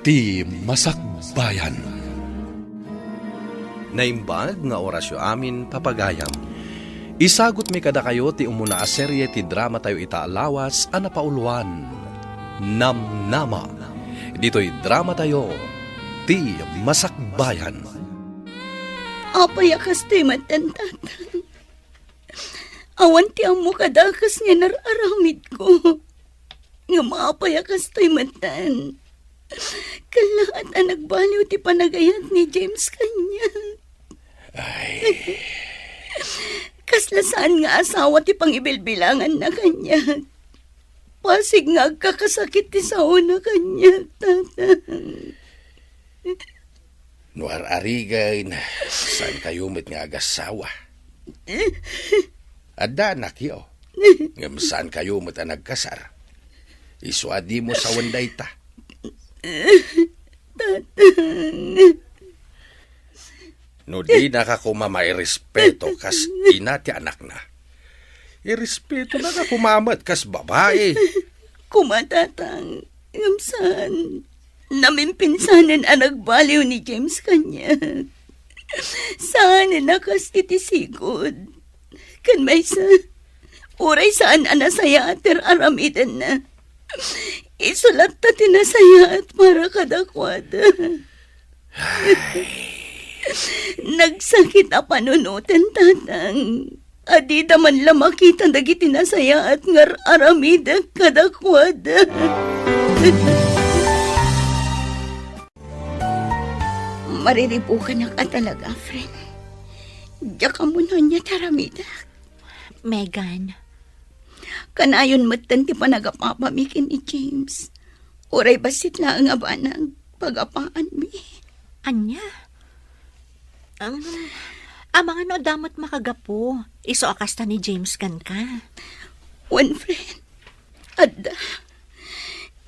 ti Masakbayan. Naimbag nga orasyo amin papagayam. Isagot mi kada kayo ti umuna a serye ti drama tayo itaalawas a napauluan. Namnama. Dito'y drama tayo ti Masakbayan. Apayakas ti matantatang. Awan ti amo kadakas nga nararamid ko. Nga maapayakas ti matan. Kalahat ang nagbaliw ti panagayat ni James kanya. Ay, Kaslasaan nga asawa ti pangibilbilangan na kanya. Pasig nga agkakasakit ti sao na kanya, tatang. nuar arigay na saan kayo met nga agasawa. Adda anak yo. Ngam saan kayo met ang nagkasar. Isuadi mo sa wanday ta. No di nakakumama irespeto kas ina ti anak na. Irespeto na kakumamat kas babae. Kumatatang, ngamsan, namimpinsanan ang nagbaliw ni James kanya. Saan nakas itisigod? Kan may sa, uray saan anasaya ater aramidan na. Isulat ta tinasaya at para kadakwada. Nagsakit a panunutan, tatang. Adi daman lamakita dagiti nasaya at ngar aramida kadakwada. Mariribukan na ka talaga, friend. Diya ka muna niya taramida. Megan, Kanayon matan ti panagapapamikin ni James. Uray basit na ang abanang pagapaan mi. anya? Amang ano damot makagapo. Iso akasta ni James kan ka. One friend, adda.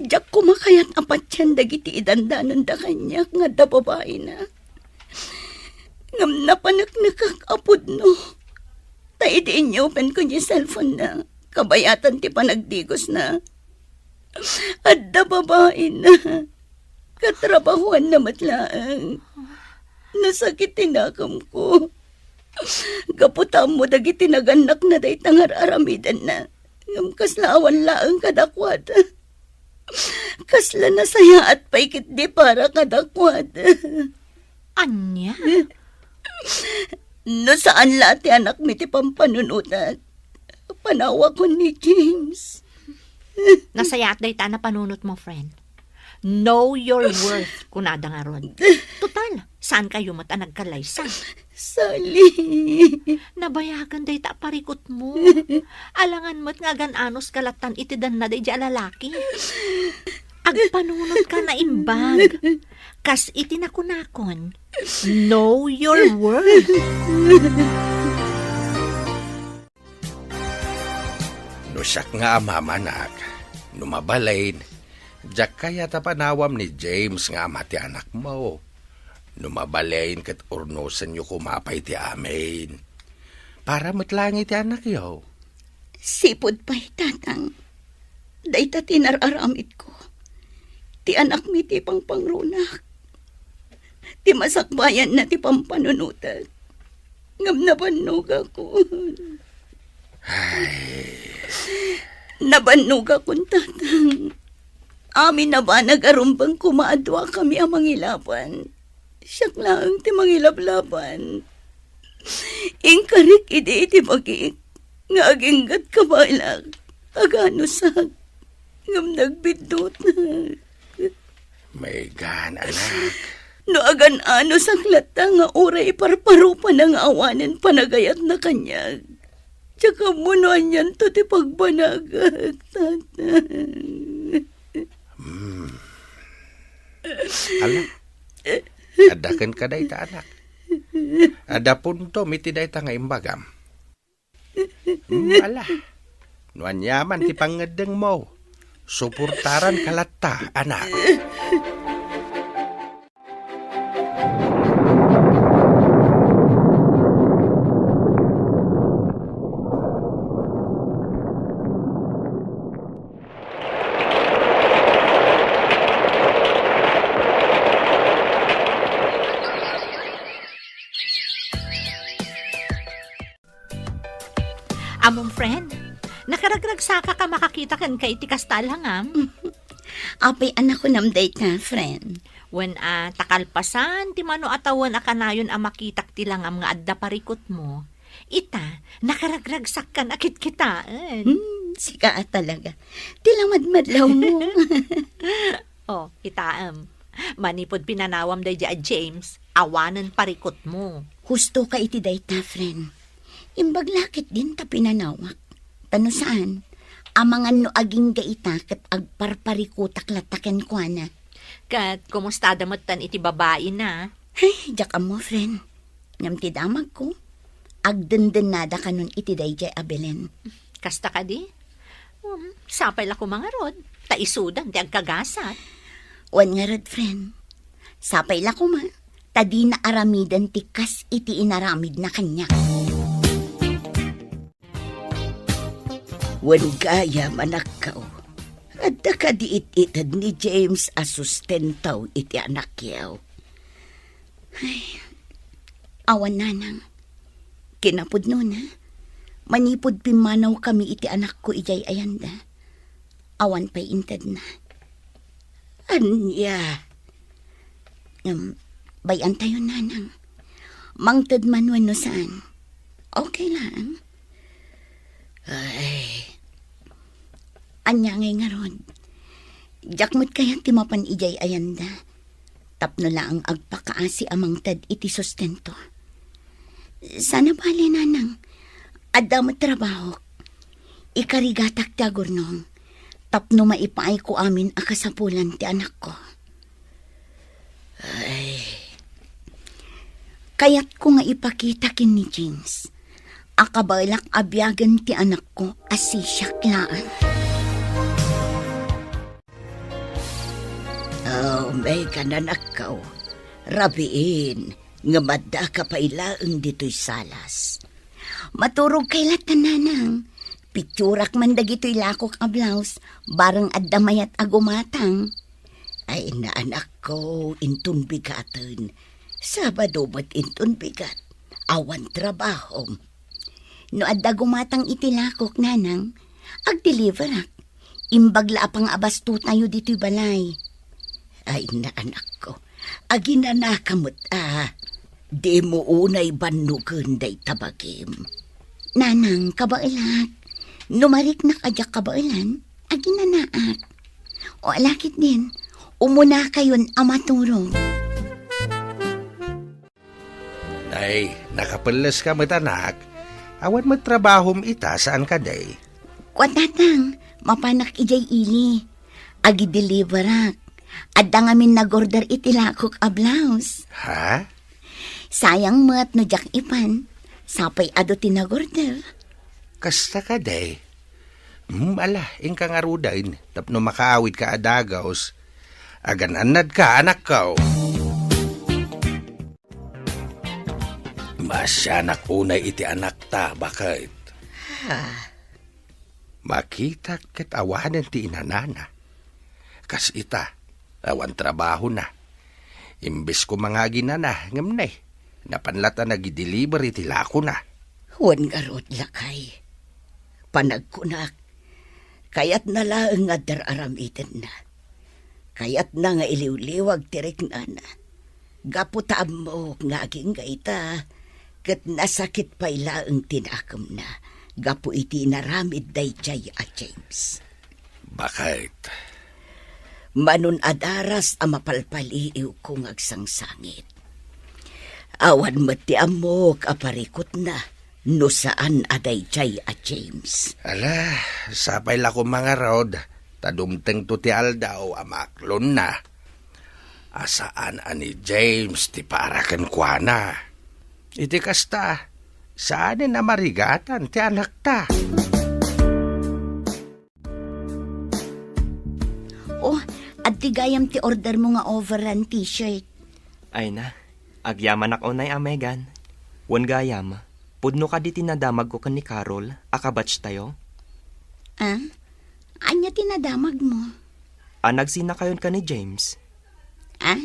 Diyak kumakayat apat yan dagiti idandanan da kanya nga da babae na. Ngam napanak nakakapod no. Taidiin niyo open ko niya cellphone na. Kabayatan ti panagdigos na. Adda babae na. Katrabahuan na matlaang. Nasakit tinakam ko. Gaputam mo dagiti naganak na day tangar aramidan na. Ngam kaslawan laang kadakwada. Kasla na saya at paikit di para kadakwada. Anya? No saan lati anak mi ti pampanunutan. Panawa ko ni James. Nasayat day ta na panunot mo, friend. Know your worth, kunada nga ron. Total, saan kayo mata nagkalaysa? Sali. Nabayagan day ta parikot mo. Alangan mo't nga gananos kalatan itidan na day di alalaki. Agpanunod ka na imbag. Kas itinakunakon. Know your worth. Nusak nga amamanak. Numabalain. Diyak kaya tapanawam ni James nga ama ti anak mo. Numabalain kat urnosan nyo kumapay ti amin. Para matlangi ti anak yo. Sipod pa'y tatang. Day ta tinararamit ko. Ti anak mi ti pangpangrunak. Ti masakbayan na ti pampanunutan. Ngam nabannog ako. Nabannog akong tatang. Amin na ba nagarumbang kumaadwa kami ang mangilaban? Siyak lang ti mangilablaban. Ingkarik iti bagik. Nga aginggat kabalak. Aganusak. Ngam nagbidot na. Megan, anak. No agan ano saklata nga oray parparo pa ng awanin panagayat na kanyag. Tsaka munuan yan to ti pagbanagag, tatang. Alam, adakan ka day ta anak. Ada punto miti day ta nga imbagam. Ala, nuan yaman ti pangadeng mo. Suportaran kalata, anak. Among friend, nakaragragsaka ka makakita kan kay iti kastalhangam. Apay anak ko namday ka, friend. When takalpasan, ti mano atawan akanayon a makitak ti langam nga adda parikot mo. Ita, nakaragragsak kan akit kitaan. Sika talaga. Tilamadmadlaw mo. Oh, itaam. Manipod pinanawam day a James, awanan parikot mo. Husto ka iti dayta, friend. Imbaglakit din ta pinanawak. Tano saan? Amangan no aging gaita kat agparparikutak lataken kwa na. Kat, kumusta damatan iti babae na? Ay, jak mo, friend. Ngam ti damag ko. Agdenden nada ka nun iti dayjay abelen. Kasta ka di? Sapay la ko mga rod. Taisudan, ti agkagasat. Wan nga rod, friend. Sapay la ko ma. Tadi na aramidan ti kas iti inaramid na kanya. Wan gaya manakaw. Adda ka diit-itad ni James asustentaw iti anak yaw. Ay, awan nanang. Kinapod nun ha. Manipod pimanaw kami iti anak ko ijay ayanda. Awan pa'y intad na. Anya. Bayan tayo nanang. Mangtad man no saan. Okay lang. Ay. Anya ngay nga ron. Jakmut kaya timapan ijay ayanda. Tapno lang ang agpakaasi amang tad iti sustento. Sana bali nanang. Adda mo trabaho. Ikarigatak ti agurnong. Tapno maipaay ko amin akasapulan ti anak ko. Ay. Kayat ko nga ipakita kin ni James. Akabalak abyagan ti anak ko asisyak laan. Oh, may kananakaw. Rabiin, nga madda ka pa ilaang dito'y salas. Maturog kay latananang. Picturak man dagito'y lakok a blouse, barang addamayat agumatang. Ay naanak ko, intun bigatan. Sabado ba't intun bigat? Awan trabaho. No adda gumatang itilakok nanang, ag-deliverak. Imbagla pang abasto tayo dito'y balay. Ay naanak ko, aginanakamot di mo unay banugan day tabagim. Nanang, kabailat, numarik na kadyak kabailan, aginanaak. O alakit din, umuna kayon amaturog. Ay, nakapalas ka matanak. Awan mo trabahom ita saan ka day? Kwatatang, mapanak ijay ili. Agi-deliverak. Adda ngamin nag-order itilakok a blouse. Ha? Sayang mat no jak ipan. Sapay ado tinag-order. Kasta ka day? Ala, ingkang arudain. Tapno makaawid ka adagaos. Agan-anad ka, anak ka. Masyanak unay iti anak ta, bakit? Makita ket awanan ti inanana. Kas ita, awan trabaho na. Imbes ko mga ginana, ngam na napanlata nag-deliver iti lako na. Huwag garot lakay. Panagkunak. Kayat na lang nga dararamitin na. Kayat na nga iliw-liwag tirik na na. Gaputam mo nga aging gaita. Kat nasakit pa ilaang tinakam na. Gapu iti naramid day chay a James. Bakit? Manun adaras a mapalpaliiw kong agsangsangit. Awan mati amok aparikot na. No saan aday chay a James. Ala, sapay la ko mga rod. Tadumteng to ti aldaw amaklon na. Asaan ani James ti parakan kwa na. Iti kasta, saan na marigatan ti anak ta? Oh, at tigayam ti order mo nga overrun t-shirt. Ay na, agyaman ako na Megan. Wan gayam, pudno ka di tinadamag ko kan ni Carol, akabatch tayo. Ah? Anya tinadamag mo? Nagsina kayon ka ni James. Ah?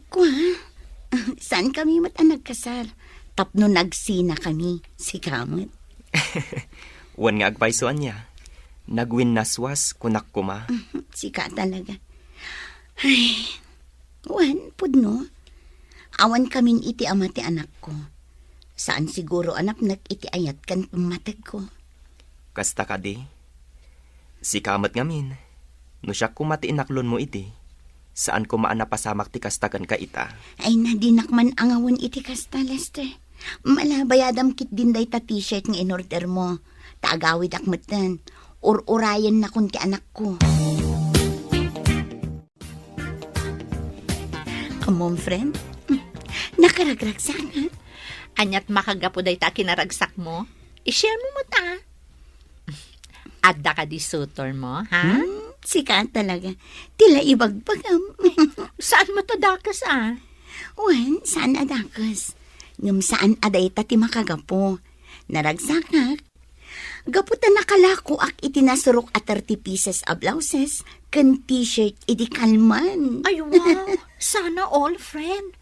Kwa? Saan kami nagkasal? tapno nagsina kami, si Kamot. Wan nga agpaysoan niya. Nagwin naswas kunak kuma. Sika talaga. Ay, wan, pudno. Awan kaming iti ama ti anak ko. Saan siguro anak iti ayat kan pamatag ko. Kasta ka di. Si kamat ngamin. No siya kumati inaklon mo iti. Saan ko maanapasamak ti kastakan ka ita. Ay nadinakman ang awan iti kasta, Lester. Malabayadam kit din day ta t-shirt ng inorder mo. Taagawid akmatan. Urayan na kun ti anak ko. Amom, friend? Nakaragragsak, ha? Anyat makagapo day ta kinaragsak mo, i-share mo ta. Adda ka di sutor mo, ha? Sika talaga. Tila ibagbagam. Saan mo to dakas, ah? Wan, saan adakas? Ngam saan aday ta ti makagapo. Naragsakak. Gaputan nakalako ak itinasurok at 30 pieces a blouses kan t-shirt iti kalman. Ay, wow! Sana all, friend.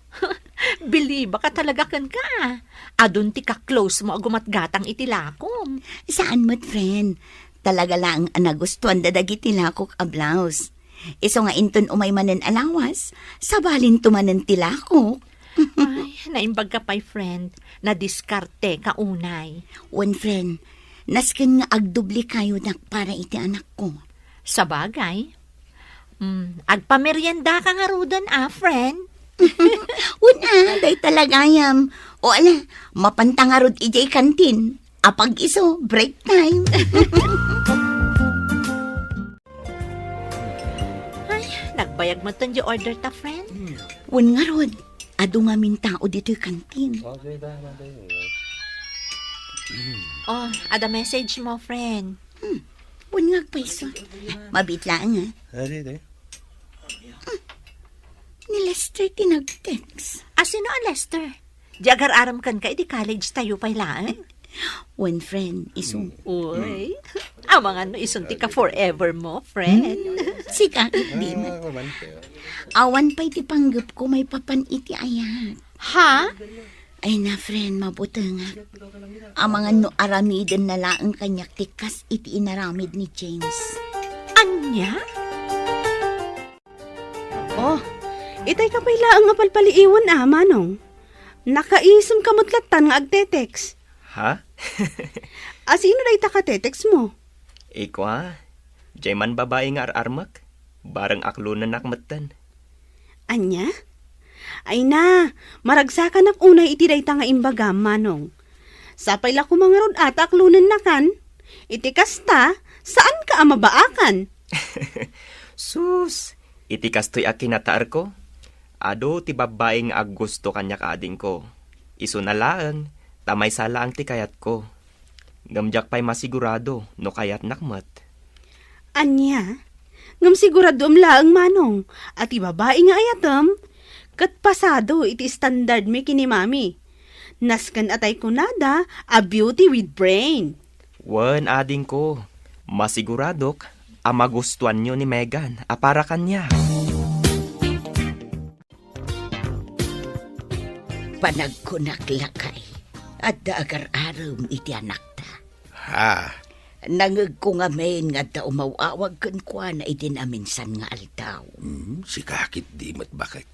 Believe ka talaga kan ka. Adun ti ka-close mo agumatgatang itilakom. Saan mo't, friend? Talaga lang ang nagustuhan dadagiti lakok a blouse. Iso nga inton umay manen alawas, sabalin tumanen tilakok. Ay, naimbag ka pa'y, friend. Na-diskarte ka unay. One friend, nasken nga agdubli kayo para iti anak ko. Sa bagay, agpamerienda ka nga rudan, friend. Una, day talagayam. O ala, mapantangarod ijay kantin. Apag iso, break time. Ay, nagbayag mo ton di order ta, friend. Wan nga rod, ado nga min tao dito'y kantin. Oh, ada message mo, friend. Wan nga paiso. Mabitlaan nga. Ni Lester tinag-text. Sino ang Lester? Jagar aram kan ka, di college tayo pa'y laan. One friend, iso. Uy, amang ano isunti ka forever mo, friend. Si kakit di man. Awan pa'y ti panggap ko may papan iti ayat. Ha? Ay na friend, mabuti nga. Amangan no aramiden na laang kanyak tikas iti inaramid ni James. Anya? Oh, itay ka pa'y laang nga palpaliiwan, manong. Nakaisem kamutlatan nga agtetex. Ha? Sino na itaka-tetex mo? Iko Jay man babae nga ararmak. Barang aklo na nakmatan. Anya? Ay na, maragsakan ak unay iti dayta nga imbaga, manong. Sapay la kumangarod at aklunan na kan. Iti kasta, saan ka amabaakan? Sus, iti kastoy a kinataar ko. Ado ti babae nga aggusto kanya kaading ko. Iso na laang, tamay sala ang ti kayat ko. Gamjak pa'y masigurado, no kayat nakmat. Anya? Ngam sigurado laang, manong. At ibabae nga ayatam, kat pasado iti standard mi kini mami. Naskan atay kunada, a beauty with brain. Wan ading ko, masiguradok, magustuhan nyo ni Megan, para kanya. Panagkunaklakay at daagar-aram iti anak ta. Ha? Nangag ko nga men nga da umawawag kan kwa na itinaminsan nga altaw. Si kakit di mat bakit.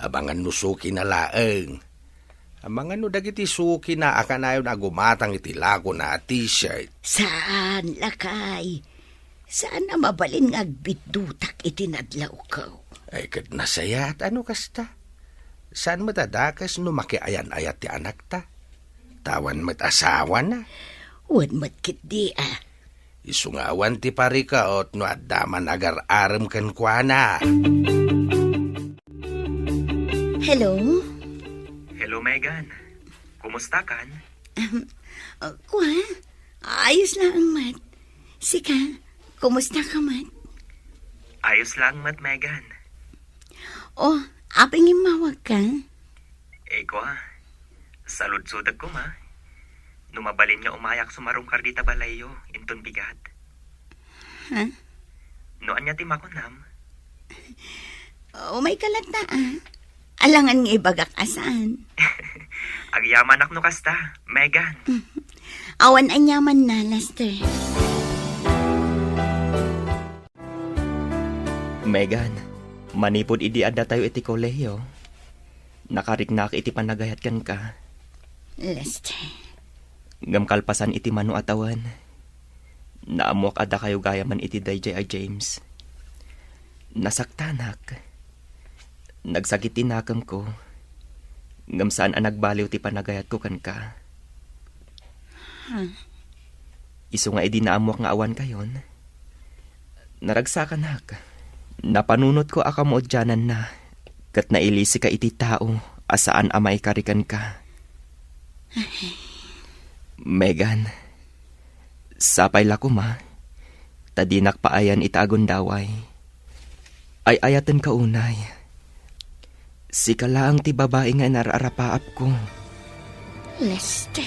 Abangan no suki na laeng. Abangan no dagiti suki na akanayon agumatang iti lago na t-shirt. Saan, lakay? Saan na mabalin nga agbidutak itinadlaw ko? Ay kat nasaya at ano kasta? Saan matadakas no makiayan-ayat ti anak ta? Tawan mat asawa na. Wan matkit di Isungawan ti parikaot no addaman agar-aram kan kwa na. Hello? Hello, Megan. Kumusta kan? Kwa? Ayos lang, Mat. Sika, kumusta ka, Mat? Ayos lang, mat, Megan. Oh, aping imawag ka? Eko salud-sudag ko Numabalin nga umayak sumarong kardita balayo, inton bigat. Ha? No anya ti makunam? Oh, may kalata Alangan nga ibagak asan. Agyaman ak no kasta, Megan. Awan anyaman na, Lester. Megan, manipod idi adda tayo iti kolehiyo. Nakariknak iti panagayat kan ka. Lester. Gamkalpasan iti mano atawan. Naamuak adda kayo gayaman iti dayjay a James. Nasaktanak. Nagsakit tinakam ko. Ngam saan ang nagbaliw ti panagayat ko kan ka. Isu nga idi naamuak nga awan kayon. Naragsakan napanunot ko akam odyanan na. Kat nailisi ka iti tao asaan amay karikan ka. Megan, sapay lako ma. Tadinak paayan itagon daway. Ay ayatan ka unay. Sika lang ti babae nga nararapaap ko. Lester.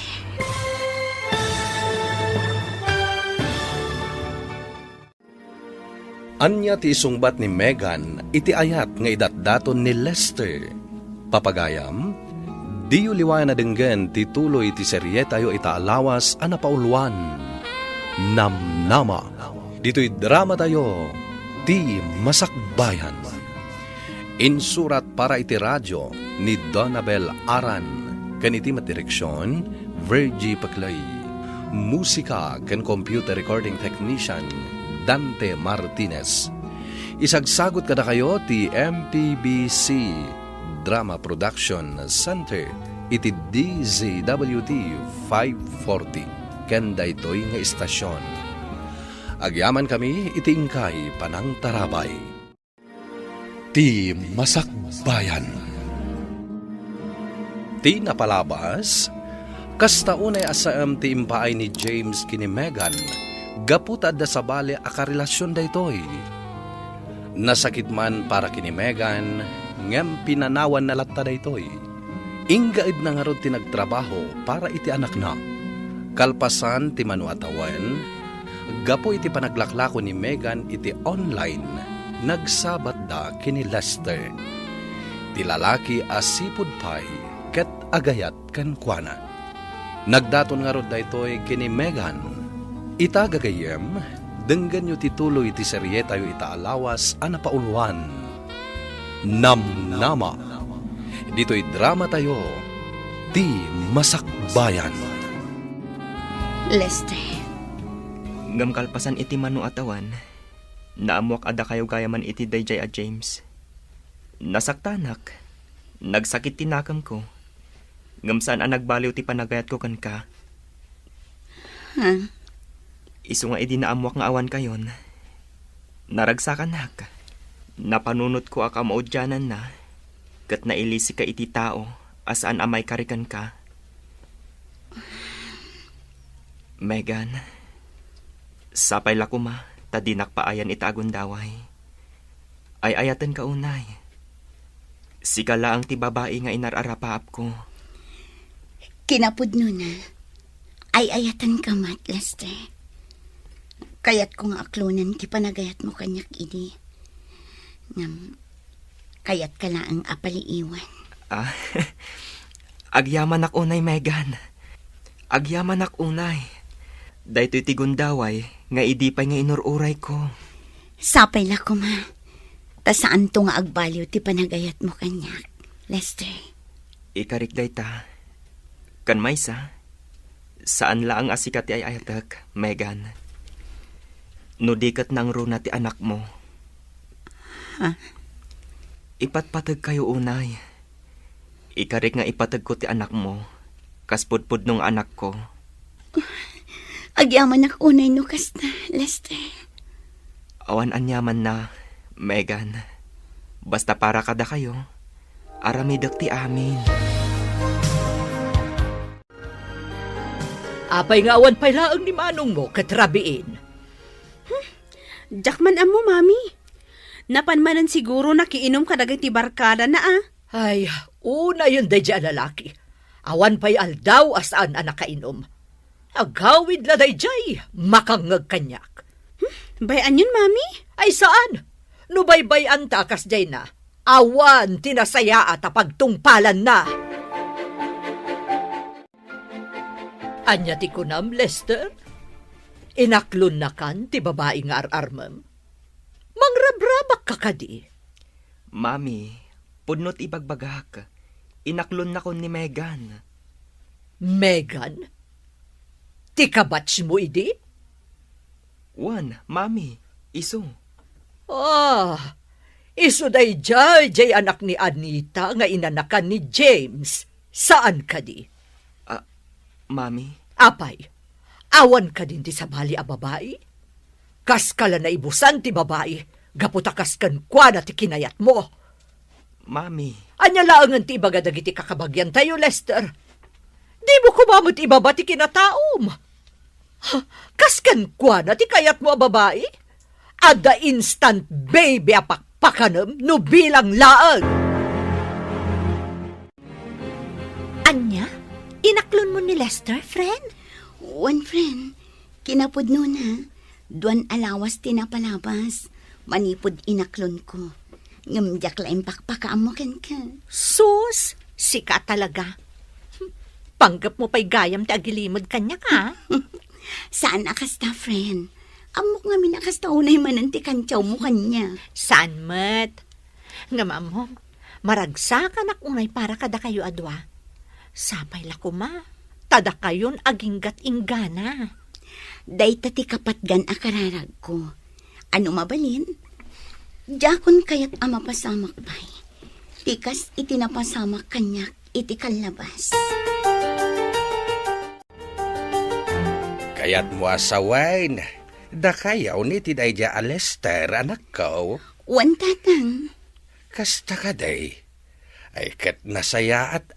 Anya ti isungbat ni Megan iti ayat nga idatdaton ni Lester. Papagayam, di uliwayan na denggen ti tuloy ti serye tayo itaalawas a napauluan. Namnama. Dito'y drama tayo, ti Masakbayan. Insurat para iti radyo ni Donabel Aran. Kaniti matireksyon, Virgie Paclay. Musika ken computer recording technician, Dante Martinez. Isagsagot kada kayo ti MPBC Drama Production Center iti DZWT 540 ken daytoy nga istasyon. Agyaman kami iti ingkay panang tarabay. Ti Masakbayan. Ti napalabas, kasta unay asaam ti impaay ni James kini Megan, gaputad da sa bale akarelasyon daytoy. Nasakit man para kini Megan, ngem pinanawan na latta daytoy. Inggaib na nga rod ti nagtrabaho para iti anak na. Kalpasan ti manuatawan, gapo iti panaglaklako ni Megan iti online, nagsabat da kini Lester. Ti lalaki asipod pay, ket agayat ken kuana. Nagdaton nga rod daytoy kini Megan. Itagagayem, denggan nyo tituloy ti serye tayo itaalawas a napauluan. Namnama. Dito'y drama tayo, ti Masakbayan. Lester. Gamkalpasan iti mano atawan. Naamuak ada kayo gayaman iti dayjay a James. Nasaktanak. Nagsakit tinakam ko. Ngamsaan ang nagbaliw ti panagayat ko kan ka. Isu nga idi naamuak nga awan kayon. Naragsakan nak. Napanunot ko akam odyanan na. Kat nailisi ka iti tao asaan amay karikan ka. Megan, sapay lako ma, tadinak paayan itagon daway. Ay ayatan ka unay. Sika laang ti babae nga inararapaap ko. Kinapudno na. Ay ayatan ka mat, Lester. Kayat ko nga aklunan ti panagayat mo kanyak idi. Ngam, kayat ka laang apaliiwan. Agyaman ak unay, Megan. Agyaman ak unay. Daytoy ti gundaway, nga idipay nga inururay ko. Sapay la ko, ma. Ta saan to nga agbaliw ti panagayat mo kanyak, Lester. Ikarik dayta. Kan maysa, saan laang asikat ti ay ayatak, Megan? No dikat nang runa ti anak mo. Ipatpatag kayo unay. Ikarik nga ipatag ko ti anak mo. Kaspudpud nung anak ko. Agyaman ak unay no kasta, Lester. Awan anyaman na, Megan. Basta para kada kayo, aramidak ti amin. Apay nga awan pay laang ni manong mo katrabiin. Jakman amo, mami. Napanmanan siguro nakiinom ka dagay ti barkada na Ay, una yun day lalaki. Awan pay aldaw asaan ang nakainom. Agawid la day makangag kanyak. Bayan yun, mami? Ay saan? Nubaybay ang takas jay na. Awan tinasaya at pagtungpalan na. Anya ti kunam, Lester? Inaklon na kan ti babae nga ararmam. Mangrabrabak ka kadi. Mami, pudnot ibagbagak. Inaklon na ko ni Megan. Megan? Ti kabatch mo idi? Wan, Mami, iso. Ah, iso day jay anak ni Anita nga inanakan ni James. Saan kadi? Mami, Apay, awan ka din ti sabali a babae? Kas kala na ibusan ti babae, gaputakas kan kwa na ti kinayat mo. Mami, Anya laangan ti ibaga dagiti kakabagyan tayo, Lester. Di mo kumamot ibaba ti kinataom. Ha, kas kan kwa na ti kayat mo a babae? Ada instant baby apakpakanam no bilang laang. Anya? Inaklon mo ni Lester, friend? One friend, kinapudno na. Duan alawas tinapalabas. Manipod inaklon ko. Ngamdyak laing pakpakaamukan ka. Sus, sika talaga. Panggap mo pa'y gayam ti agilimod kanya ka. Saan akasta, friend? Amok nga minakasta unay mananti kantyaw mo kanya. Saan mat? Nga mamong, maragsakan ak unay para kada kayo adwa. Sapay la kuma, tada kayon aginggat inggana. Day tati kapatgan akararag ko. Ano mabalin? Jakon kayat ama pasamak pay. Tikas itinapasamak kanyak iti kalabas. Kayat mo asawain. Da kayaw ni tidayja Lester, anak ko. Wan tatang. Kasta ka day. Ay kat nasaya at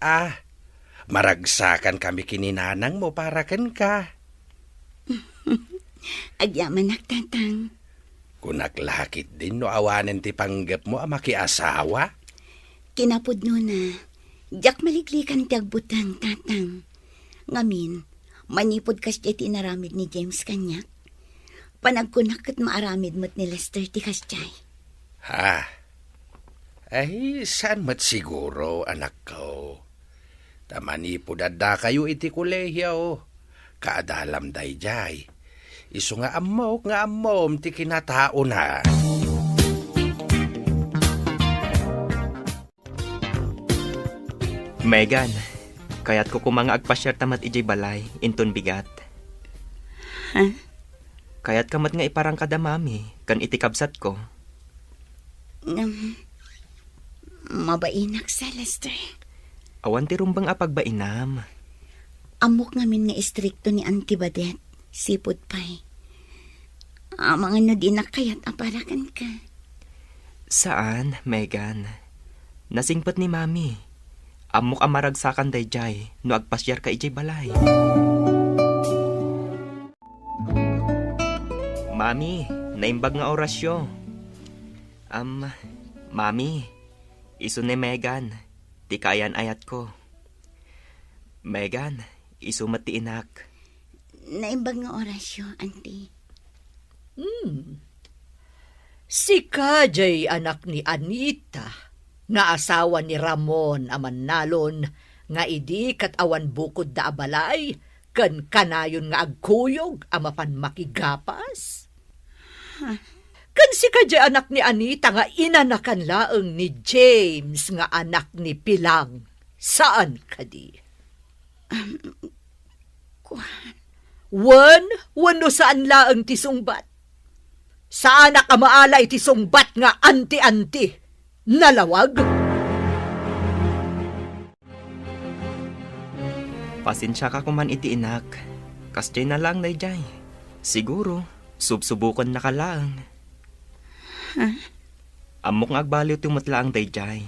maragsakan kami kininanang mo para kan ka. Agyaman tatang. Kung naglakit din no awanan ti panggap mo makiasawa. Kinapudno na. Jak maliklikan ti agbutang tatang. Ngamin, manipod kas di tinaramid ni James kanyak. Panagkunak kat maaramid mo't ni Lester ti kasjay. Ha? Ay, saan mat siguro, anak ko? Tamani po dada kayo iti kolehiyo. Kaadalam day jay. Iso nga amom ti kinatao na. Megan, kayat ko kumanga agpasyar tamat ijay balay, inton bigat. Ha? Kayat kamat nga iparang kada mami, kan itikabsat ko. Mabainak sa Lester. Awan ti rumbang apagbainam. Amok ngamin nga istrikto ni Auntie Badet. Sipod pay. Mga no di nakayat aparakan ka. Saan, Megan? Nasingpat ni mami. Amok amaragsakan day jay, no agpasyar ka ijay balay. Mami, naimbag nga orasyo. Mami, iso ni Megan, ti kayan ayat ko. Megan, iso mati inak. Naimbag nga orasyo, Auntie. Sika jay anak ni Anita, nga asawa ni Ramon aman nalon, nga idi kat awan bukod da abalay, kan kanayon nga agkuyog amapan makigapas. Kan sika jay anak ni Anita nga inanakan laeng ni James nga anak ni Pilang. Saan kadi? Wano saan laeng ti sungbat? Saan ka maalay ti sungbat nga anti-anti? Nalawag? Pasensya ka kuman iti inak. Kasjay na lang day jay. Siguro, subsubukan na ka lang. Amok nga agbaliw ti mutlaang day jay.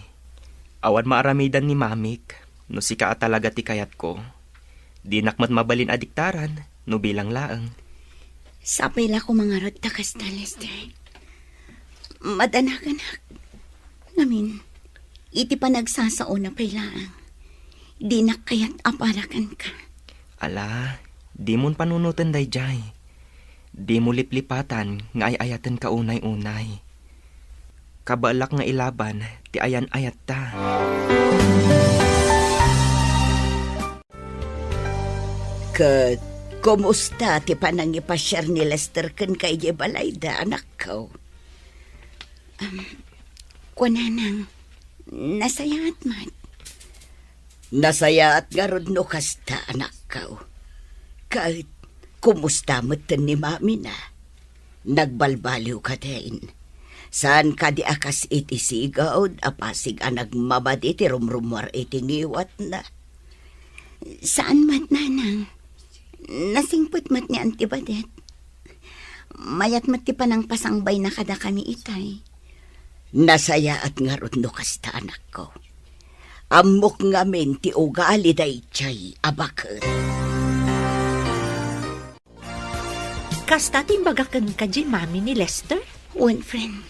Awan maaramidan ni mamik, no sika talaga ti kayat ko. Di nakmat mabalin adiktaran, no bilang laang. Sapay la ko mga rod takas ta, Lester. Madanakan. Ngamin, iti pa nagsasao na pailaang. Di nakayat aparakan ka. Ala, di mon panunutan day jay. Di mo liplipatan nga ayayatan ka unay-unay. Kabalak nga ilaban, ti ayan ayat ta. Kat, kumusta ti panang ipasyar ni Lester ken kay Balayda, anak ko? Kunanang, nasayaat man. Nasayaat nga rod no kasta, anak ko. Kahit, kumusta mo ni mami na? Nagbalbaliw ka din. Saan ka di akas iti sigawd, apasig anag mabad iti rumrumwar iti ngiwat na? Saan mat nanang? Nasingput mat ni Antibadet. Mayat mat ti panang pasangbay na kada kami itay. Nasaya at nga rod no kasta, anak ko. Amok ngamin ti ugali day chay abakot. Kasta timbagakan ka di mami ni Lester? One friend,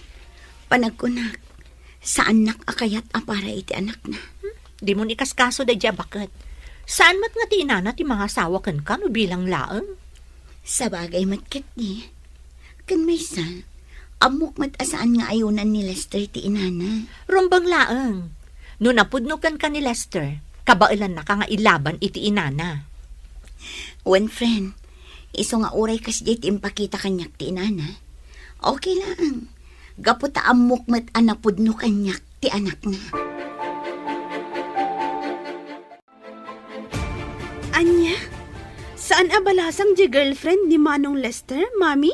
panagkunak, saan nak akayat apara iti anak na? Di mo ni kaskaso da dya bakit? Saan mat nga ti inana ti mga asawa kan ka no bilang laang? Sa bagay matkit ni. Kan may sa, amok mat asaan nga ayunan ni Lester ti inana. Rumbang laang. No napudnukan ka ni Lester, kabailan na ka nga ilaban iti inana. One friend, iso nga uray kas di impakita kanyak ti inana. Okay lang. Gaputa amok mat anapudno kanyak ti anak na. Anya? Saan abalasang di girlfriend ni Manong Lester, mami?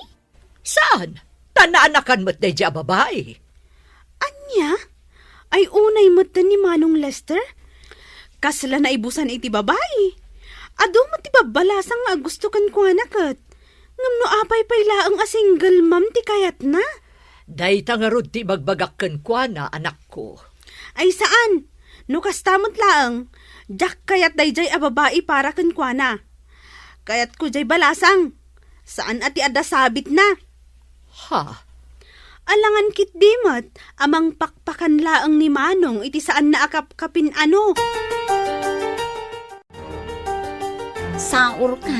Saan? Tanaanakan mo't na dya babae. Anya? Ay unay matan ni Manong Lester? Kasla na ibusan iti babae. Ado mo ti babalasang nga gusto kan ko anakat. Ngam no apay payla ang a single mom ti kayat na. Day tangarod ti bagbagakkan kwa na, anak ko. Ay saan? No kastamot laang. Jak kayat dayjay a babae para kan kwa na. Kayat ko jay balasang. Saan ati ada sabit na? Ha? Alangan kit dimot, amang pakpakan laang ni Manong iti saan na akap-kapin ano. Saur ka.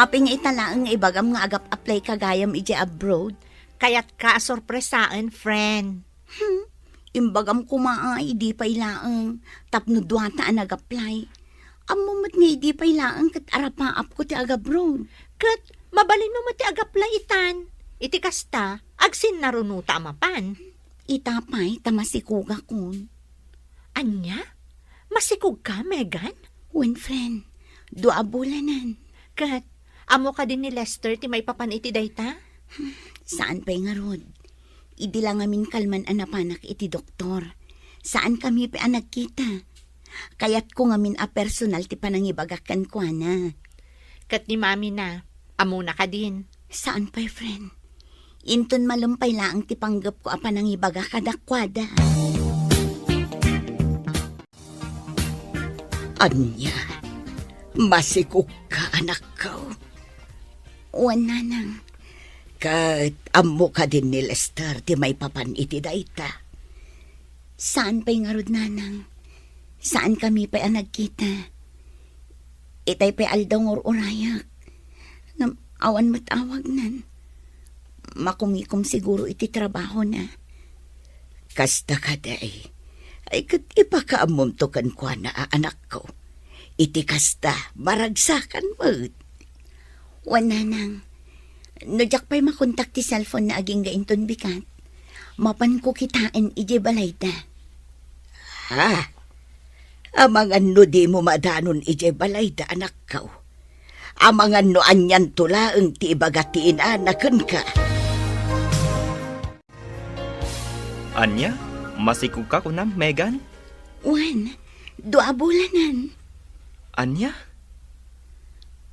Aping italaang nga ibagam nga agap apply kagayam iti abroad. Kaya't ka sorpresaan, friend. Imbagam kumaay, di pa'y laang. Tapno duwata ang nag-apply. Amumat nga di pa'y laang kat arapaap ko ti agabroad. Kat, mabalin mo mati agaplay itan. Iti kasta, agsin narunuta mapan. Itapay, tamasikuga kun. Anya? Masikog ka, Megan? One friend, dua bulanan. Kat, amo ka din ni Lester ti may papan iti dayta? Saan pa'y nga rod? Idi lang amin kalman anapanak iti doktor. Saan kami pa nagkita? Kaya't ko ngamin a personal ti panangibagakan ko na. Kat ni mami na, amo na ka din. Saan pa'y friend? Inton malumpay lang ti panggap ko a panangibaga kadakwada. Anya, masikog ka anak ko. Wana nang, kat amo ka din ni Lester ti may papan iti dayta. Saan pa'y ngarod nanang? Saan kami pa'y nagkita? Itay pa'y aldong urayak. Awan matawag nan. Makumikom siguro iti trabaho na. Kasta ka day. Ay kat ipakaamom to kan kwa na anak ko. Iti kasta, maragsakan mo. Wana nang. Nojak pa'y makontak ti cellphone na aging gainton bikat. Mapan ko kitain iji balayda. Ha? Amang ano di mo madanon iji balayda anak ko. Amang ano anyan tulaang ti ibagatiin anakan ka. Anya? Masikog ka kunam, Megan? Wan, dua bulanan. Anya?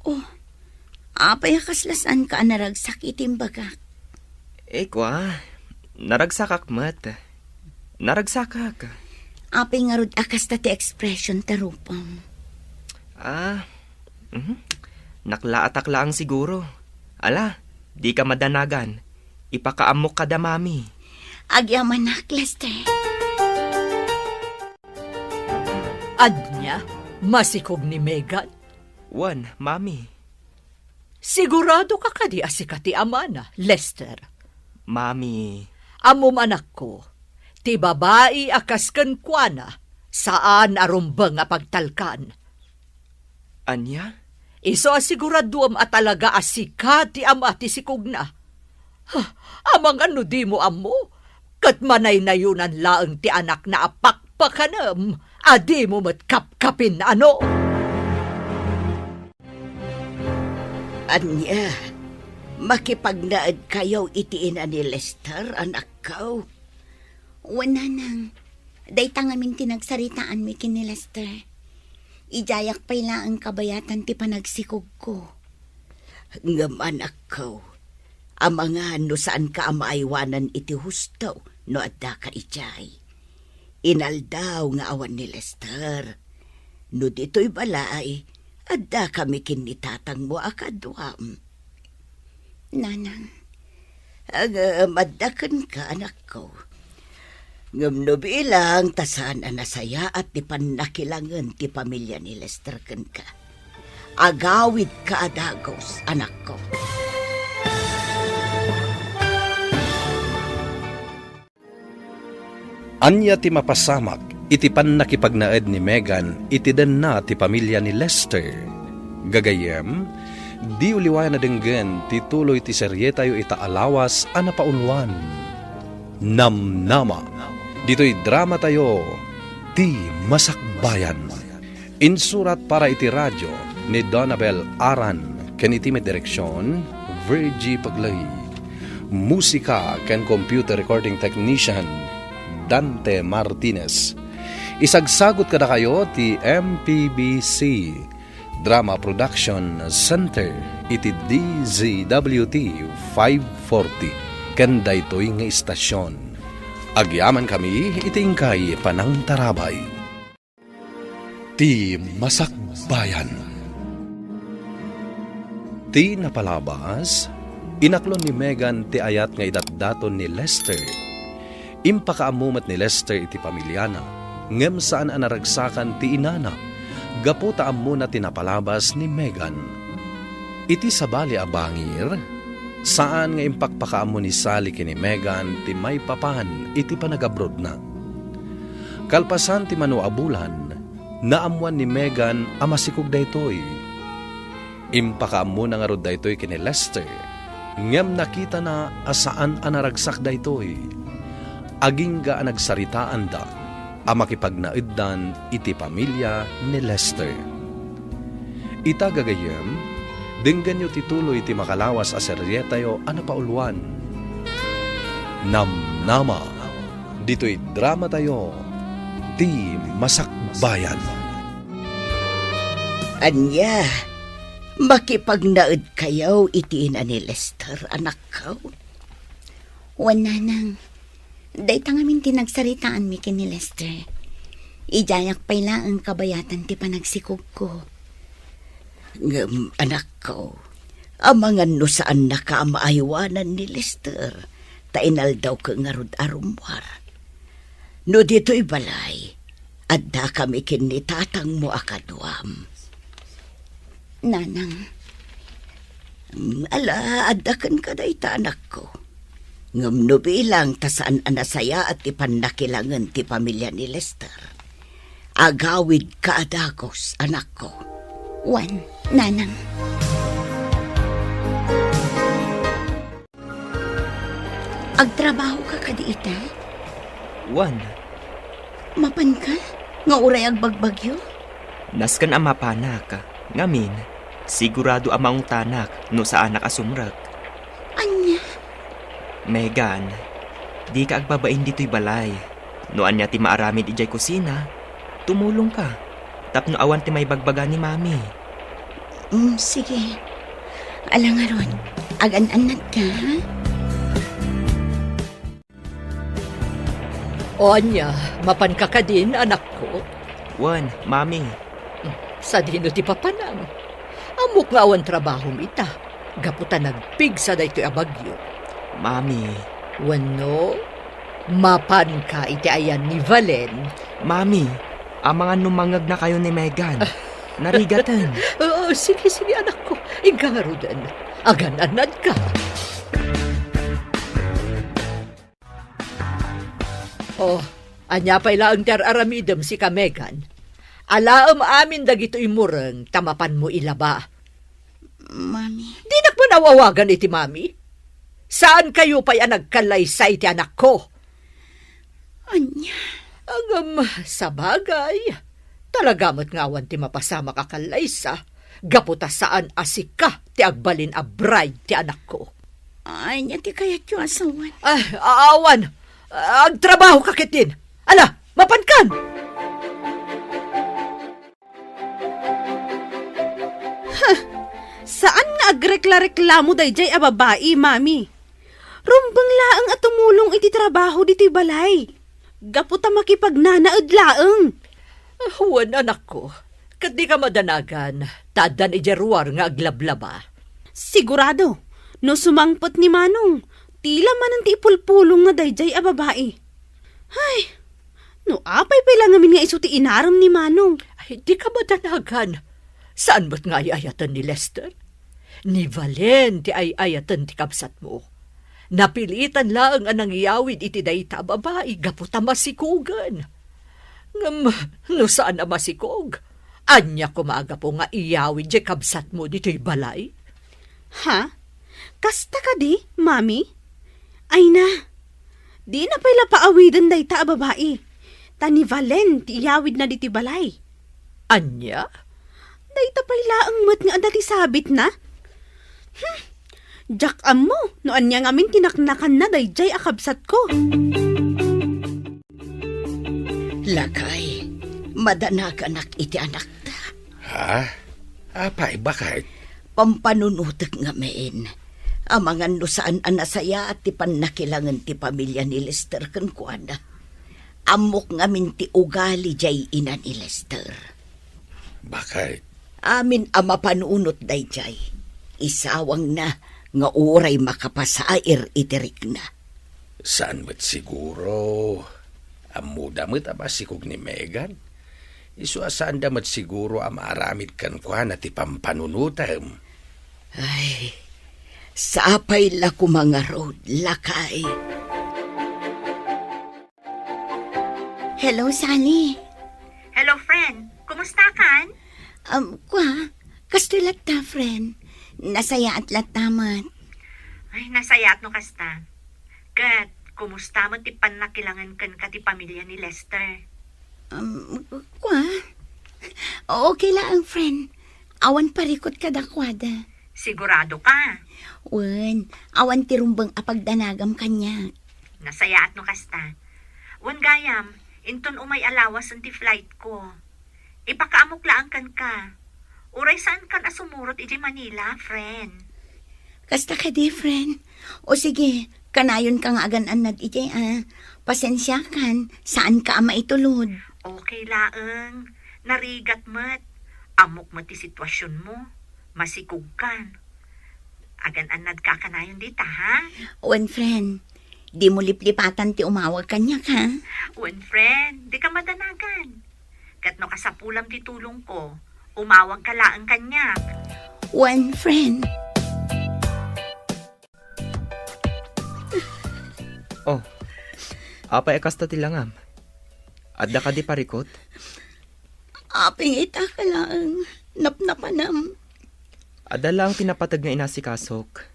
Oh, apay kaslasan ka naragsak itimbagak. Kwa, naragsakak mat. Naragsakak. Apay nga rod akas ta ti expression tarupam. Naklaatak lang siguro. Ala, di ka madanagan. Ipakaamok ka da, mami. Agyaman nak, Lester. Anya, masikog ni Megan. Wan, mami. Sigurado ka kadi asikati amana, Lester. Mami. Amom anak ko, ti babae akasken kwa na, saan arumbang a pagtalkan. Anya? Iso asiguraduam at talaga asika ti ama ti sikugna. Amang ano di mo amo, kat manay na yunan laeng ti anak na apakpakanam, adi mo matkapkapin ano. Anya, makipagnaad kayo itiin ni Lester, anak ko. Wala nang. Dayta ngamin tinagsaritaan mi kini Lester. Ijayak pa'y ang kabayatan ti panagsikog ko. Ngam anak ko, amangan no saan ka amaaywanan iti husto no adda ka ijay. Inaldaw nga awan ni Lester. No dito'y balay, adda kami kinitatang mo akadwam. Nanang, Maddakan ka anak ko. Ngam no bilang tasan anasaya at ti panakilangan ti pamilya ni Lester ken ka. Agawid ka adagos, anak ko. Anya ti mapasamak, iti pan nakipagnaed ni Megan, iti den na ti pamilya ni Lester. Gagayem, di uliwayan na denggen, ti tuloy ti serye tayo itaalawas a napaunwan. Namnama, dito'y drama tayo, ti Masakbayan. Insurat para iti radyo ni Donabel Aran, ken iti met direksyon, Virgie Paglay. Musika ken computer recording technician, Dante Martinez. Isagsagot kada kayo ti MPBC Drama Production Center iti DZWT 540 ken daytoy nga istasyon. Agyaman kami itingkay panang tarabay. Ti Masakbayan. Ti napalabas, inaklon ni Megan ti ayat nga idatdaton ni Lester. Impakaamumat ni Lester iti pamilyana, ngem saan anaragsakan ti inana, gaputa muna tinapalabas ni Megan. Iti sabali abangir, saan nga impakpakaamo ni Sally kini Megan ti may papan iti panagabrod na. Kalpasan ti manuabulan, naamuan ni Megan amasikog daytoy. Impakaamo na nga rod daytoy kini Lester, ngem nakita na asaan anaragsak daytoy. Aging ga nagsaritaan da, makipagnaiddan iti pamilya ni Lester. Ita gagayem, dinggan nyo tituloy iti makalawas a serye tayo anapauluan. Namnama, dito'y drama tayo, ti Masakbayan. Anya, makipagnaid kayo itiin ni Lester, anak ko. wala nang. Dayta ngamin tinagsaritaan mi kini Lester. Ijayak pa'y ang kabayatan ti panagsikog ko. Ngam, anak ko, amangan no saan nakaamaaywanan ni Lester, tainal daw ka nga rod arumwar. No dito'y balay, adda kami kinitatang mo akadwam. Nanang, Ala, adda kan ka dayta anak ko. Ngam no bilang tasaan anasaya at ipanakilangan ti pamilya ni Lester. Agawid ka adagos, anak ko. wan, nanang. Agtrabaho ka kadiita? Wan, Mapan ka? Nga uray agbagbagyo? naskan ang mapanak. Ngamin, sigurado amang tanak no sa anak asumrag. Anya? Megan, di ka agbabain dito'y balay. No anya ti maaramid ijay kusina, tumulong ka. Tapno awan ti may bagbaga ni mami. Sige. Alang aron, agan-anad ka, ha? O anya, mapan ka ka din, anak ko. Wan, mami, Sa dino ti papanam. Amok nga awan trabahom ita. Gaputa nagpig sa daytoy abagyo. mami, Wano, mapan ka iti ayan ni Valen. mami, ang mga numangag na kayo ni Megan. Narigatan. Sige, anak ko. Igarudan. Agan-anad ka. Anya pa'y laang aramidem si ka Megan. Alaam amin dagito imureng tamapan mo ilaba. Mami. Di na mo nawawagan iti mami? Saan kayo pa'y nagkalaysay iti anak ko? Anya. Agam, sa bagay. Talagamot ngawan ti mapasama kakalaysa. Gaputa saan asika ti agbalin a bride ti anak ko. Anya ti kayat yung asawan. Ay, aawan. Agtrabaho kakitin. Ala, mapankan! Saan nga agrekla-reklamo dayjay a babae, mami? Rumbang laang at tumulong iti trabaho dito'y balay. Gaputa makipagnanaad laang. Huwan anak ko. Kat di ka madanagan. Tadan ijeruar nga aglablaba. Sigurado, no sumangpot ni Manong, tila man ang tipulpulong nga dayjay a babae. Ay, no apay pa lang amin nga iso ti inaram ni Manong. Ay, di ka madanagan. Saan ba't nga ayayatan ni Lester? Ni Valen ti ayayatan ti kapsat mo. Napilitan lang ang nangyawid iti dayta babae, gaputa masikugan. Ngam, no saan na masikog? Anya kumaga po nga iyawid di kabsat mo dito'y balay? Ha? Kasta ka di, mami? Ay na, di na pala paawidan dayta a babae. Tani Valen, ti iyawid na diti balay. Anya? Dayta pala ang mat nga dati sabit na. Jack mo, noan niya ngamin tinaknakan na dayjay akabsat ko. Lakay, madanagan iti anak ta. Ha? Apay, bakit? Pampanunutek nga main. Amangan no saan anasaya at ti pannakilangan ti pamilya ni Lester kan kuana. Amok ngamin ti ugali jay ina ni Lester. Bakit? Amin ama panunot day jay. Isawang na nga uray makapasair itirik na. Saan mo't siguro? Amuda mo't abasikog ni Megan? Isuasaan da mo't siguro amaramid kan kwa na ti pampanunutam. Ay, sapay la ko mga road, lakay. Hello, Sally. Hello, friend. Kumusta kan? Kastilat ta, friend. Nasaya at latamat. Ay, nasayat no kasta. Kat, kumusta mo ti panakilangan kan ka ti pamilya ni Lester? Okay lang, friend. Awan parikot ka dakwada. Sigurado ka. Wan, awan tirumbang apagdanagam kanya. Nasayat no kasta. Wan gayam, inton umay alawas ang ti flight ko. Ipakaamok lang kan ka. Uray saan kan asumurot iti Manila, friend? Kasta ka di, friend. O sige, kanayon kang aganan nad iti, pasensya kan, saan ka ama itulod? Okay laeng. Narigat mat. Amok mo ti sitwasyon mo. Masikog kan. Agan-anad ka kanayon dita, ha? Wan, friend. Di mo liplipatan ti umawag kanya ka. Wan, friend, di ka madanagan. Kat no kasapulam ti tulong ko, umawag ka laang kanya. Wan, friend. Oh, apay akasta ti langam. Adda ka di parikot? Aping ita ka lang, napnapanam. Adda lang tinapatag nga inasikasok.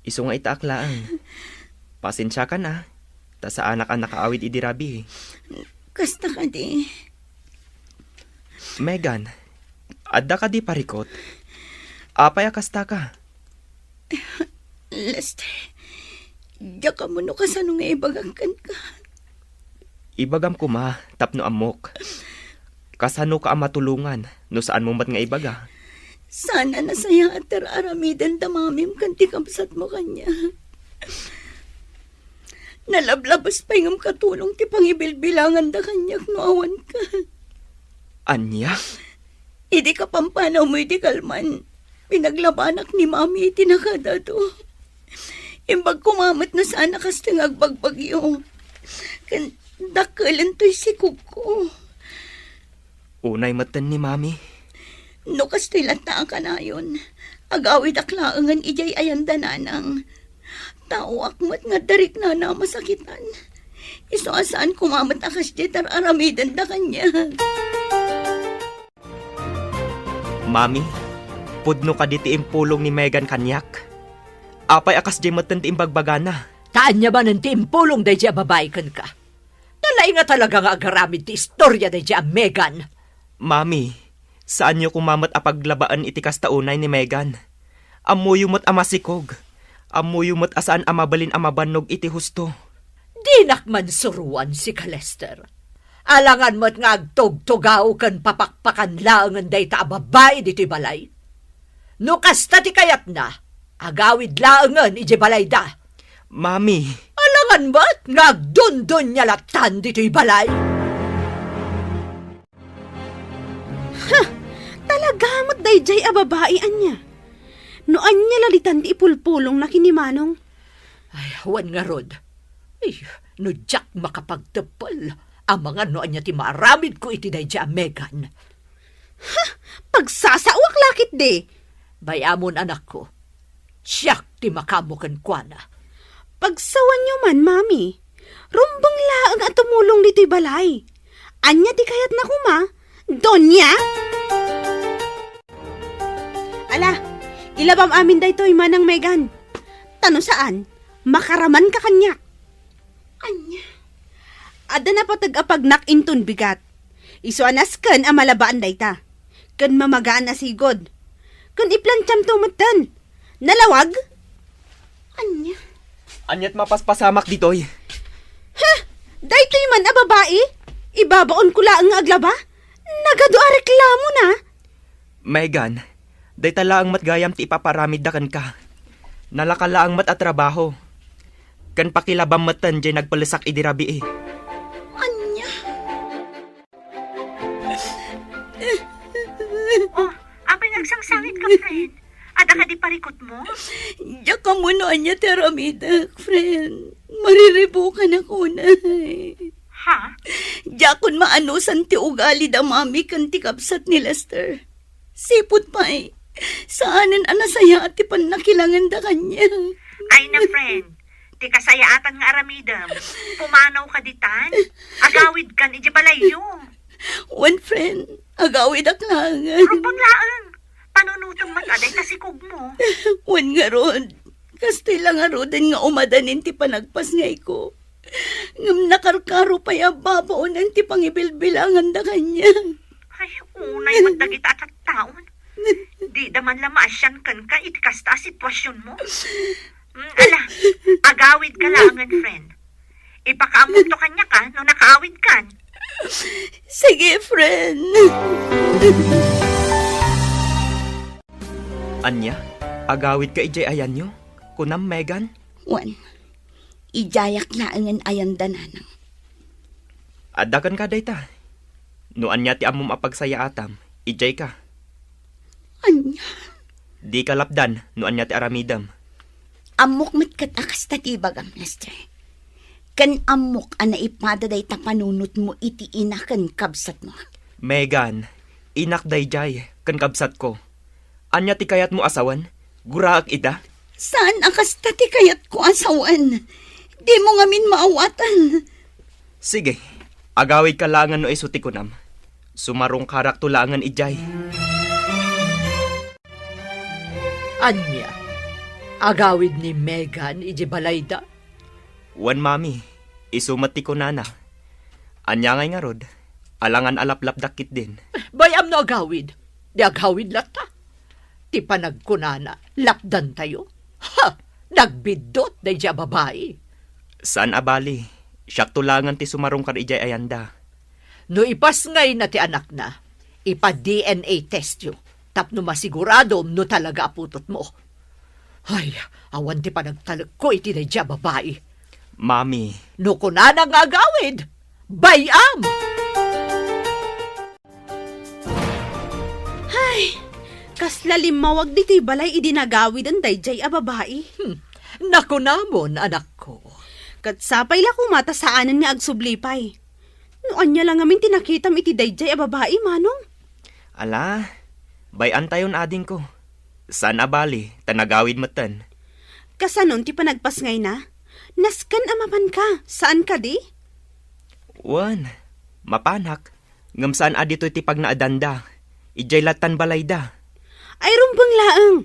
Iso nga itaak laang. Pasensya ka na. Ta sa anak ang nakaawid idirabi. Kasta ka di. Megan, adda ka di parikot? Apay akasta ka? Lester, diya ka mo no kasano nga ibagangkan ka. Ibagam ko ma, tapno amok. Kasano ka ang matulungan, no saan mo mat nga ibaga? Sana nasaya at aramidan damamim kanti kamsat mo kanya. Nalablabas pa yung katulong ti pangibilbilangan da kanyak no awan ka. Anya? Idi ka pampanaw mo iti kalman. Pinaglabanak ni mami iti nakadado. Imbag kumamat na sana kasting agbagbagyo. Kan dakalan to'y sikog ko. Unay matan ni mami. No kastoy lata ka na yun. Agawid aklaangan ijay ayan dananang. Tao akmat nga darik na na masakitan. Iso asaan kumamat akas jetar aramidan da kanya. Mami, Pudno ka di ti impulong ni Megan kanyak. Apay akas jay matan ti imbagbagana. Taan niya ba ng tiimpulong day siya babae kan ka? Nalay nga talaga nga agaramid ti istorya day siya Megan. Mami, saan niyo kumamat apaglabaan iti kastaunay ni Megan? Amuyumot amasikog. Amuyumot asaan amabalin amabanog iti husto. Di nakman suruan si Kalester. Alangan mo't nga agtog-tugaw kan papakpakan laangan day ta babae dito'y balay. No kasta ti kayat na, agawid laangan iti balay da. Mami, Alangan mo't nga agdundon niya latan dito'y balay. Talaga mo't dayjay a babae anya. Noan niya lalitan ti ipulpulong na kinimanong. Ay, huwan nga rod. Ay, no jak makapagtapal. Ang mga noan niya ti maaramid ko iti day siya Megan. Pagsasawak lakit de. Bayamon anak ko, siyak ti makamukan kwa na. Pagsawan niyo man, mami. Rumbang laang at tumulong dito'y balay. Anya di kayat na kuma. Donya? Ala, ilabam amin daytoy manang Megan. Tano saan? Makaraman ka kanya. Anya? Ada na patag-apagnak intun bigat. Isuanas kan ang malabaan dayta. Kan mamagaan na sigod. Kan iplantyam tumatan. Nalawag? Anya? anyat mapaspasamak ditoy. Ha? Daytoy man a babae? Ibabaon ko laang nga aglaba? Nagado a reklamo na. Megan, day talaang matgayam ti ipaparamid da kan ka. Nalakalaang mat at trabaho. Kan pakilabam matan jay nagpalisak idirabi eh. Anya? Oh, apay nagsangsangit ka, friend. Ada ka di parikot mo? Diyak ka muna anya teramida, friend. Mariribo ka na kuna. Ha? Diyak kun maanusan ti ugali da mami kan ti kapsat ni Lester. Sipot pa eh. Saanan anasaya at ti panakilangan da kanya. Ay na, friend. Di kasayaatan nga aramidam. Pumanaw ka ditan. Agawid kan iji balayo. One friend, agawid aklangan. Rupang laang. Panunutong mataday tasikog mo. Wan nga ron. Kastila nga ron din nga umadanin ti panagpas ngay ko. Ngam nakarkaro pa ya babaonan ti pangibilbilangan da kanya. Ay, unay magdagita at taon. Di daman lamasyan kan ka itikasta sitwasyon mo. Ala, agawid ka langan, friend. Ipakaamot to kanya ka no nakaawid kan. Sige, friend. Anya, agawid ka ijay ayan nyo? Kunam, Megan? Wan, ijayak laangan ayan dananang. Adakan ka dayta. No anya ti amom apagsaya atam, ijay ka. Anya, Di ka lapdan, no anya ti aramidam. amok matkat akas tatibagam, Lester. Kan amok ana ipadaday ta panunot mo iti inakan kabsat mo. Megan, inak dayjay, kan kabsat ko. Anya ti kayat mo asawan? Guraak ida? Saan akas tati kayat ko asawan? Di mo ngamin maawatan. Sige, agawid ka langan no isuti ko nam. Sumarong karak tulangan ijay. Anya, agawid ni Megan iji balayda. Wan mami, isumati ko nana. Anya ngay nga rod, alangan alaplap dakit din. Bayam no agawid. Di agawid lata. Ti panagkunana, lapdan tayo. Ha! Nagbidot na siya babae. Saan abali? Siyak tulangan ti sumarong kar ijay ayanda. No ipas ngay na ti anak na, ipa-DNA test yo. Tapno masigurado no talaga aputot mo. Ay, awan ti panagtalag ko iti na siya babae. Mami, No kunana nga agawid. Bayam! Kaslalim mawag dito'y balay idinagawid ang dayjay a babae. Nakunamon, anak ko. Katsapay la kumata saanan nga agsublipay. Noan niya lang amin tinakitam iti dayjay a babae, manong. ala, bayan tayon ading ko. Saan abali, tanagawid matan. Kasanon ti panagpasngay na? Naskan amaman ka. Saan ka di? Wan, mapanak. Ngam saan adito ti pag naadanda. Ijay latan balayda. Ay rumbang laeng.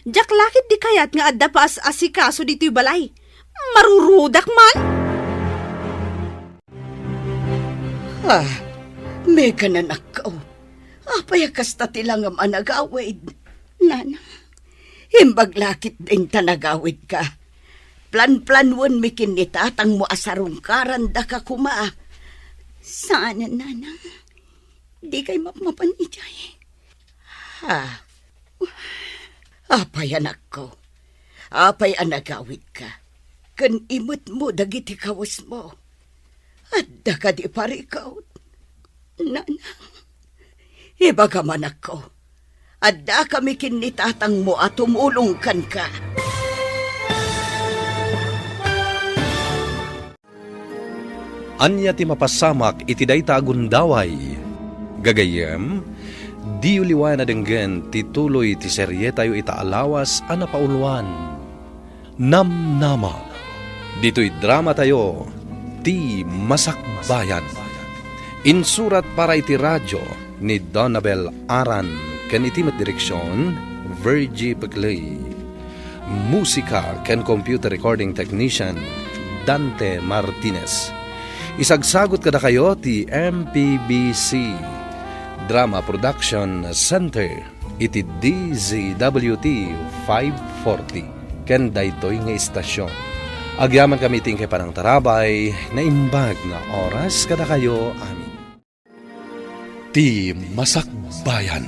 Jak lakit di kayat nga adda pa asikaso dito'y balay. Marurudak man. Mega na nakaw. Apay kasta tilang ang managawid. Nana, himbag lakit din tanagawid ka. Plan-planwan mi kinitatang mo asarong karanda ka kuma. Sana, nanang? Di kay mapmapan ijay. Apay anak ko. Apay anagawid ka. Kan imot mo dagiti kawas mo. Adda ka di parikaw. Nanang, ibaga man ako. Adda kami kinitatang mo at tumulungkan ka. Anya ti mapasamak iti dayta agundaway. Gagayem, di uliwan na denggen tituloy ti serye tayo itaalawas a napauluan. Namnama. Dito'y drama tayo, ti Masakbayan. Insurat para iti radyo ni Donabel Aran, ken iti direksyon, Virgie Peclay. Musika ken computer recording technician, Dante Martinez. Isagsagot kada kayo ti MPBC Drama Production Center iti DZWT 540 ken daytoy nga istasyon. Agyaman kami ting kay panang tarabay na imbag na oras kada kayo amin. Ti Masakbayan.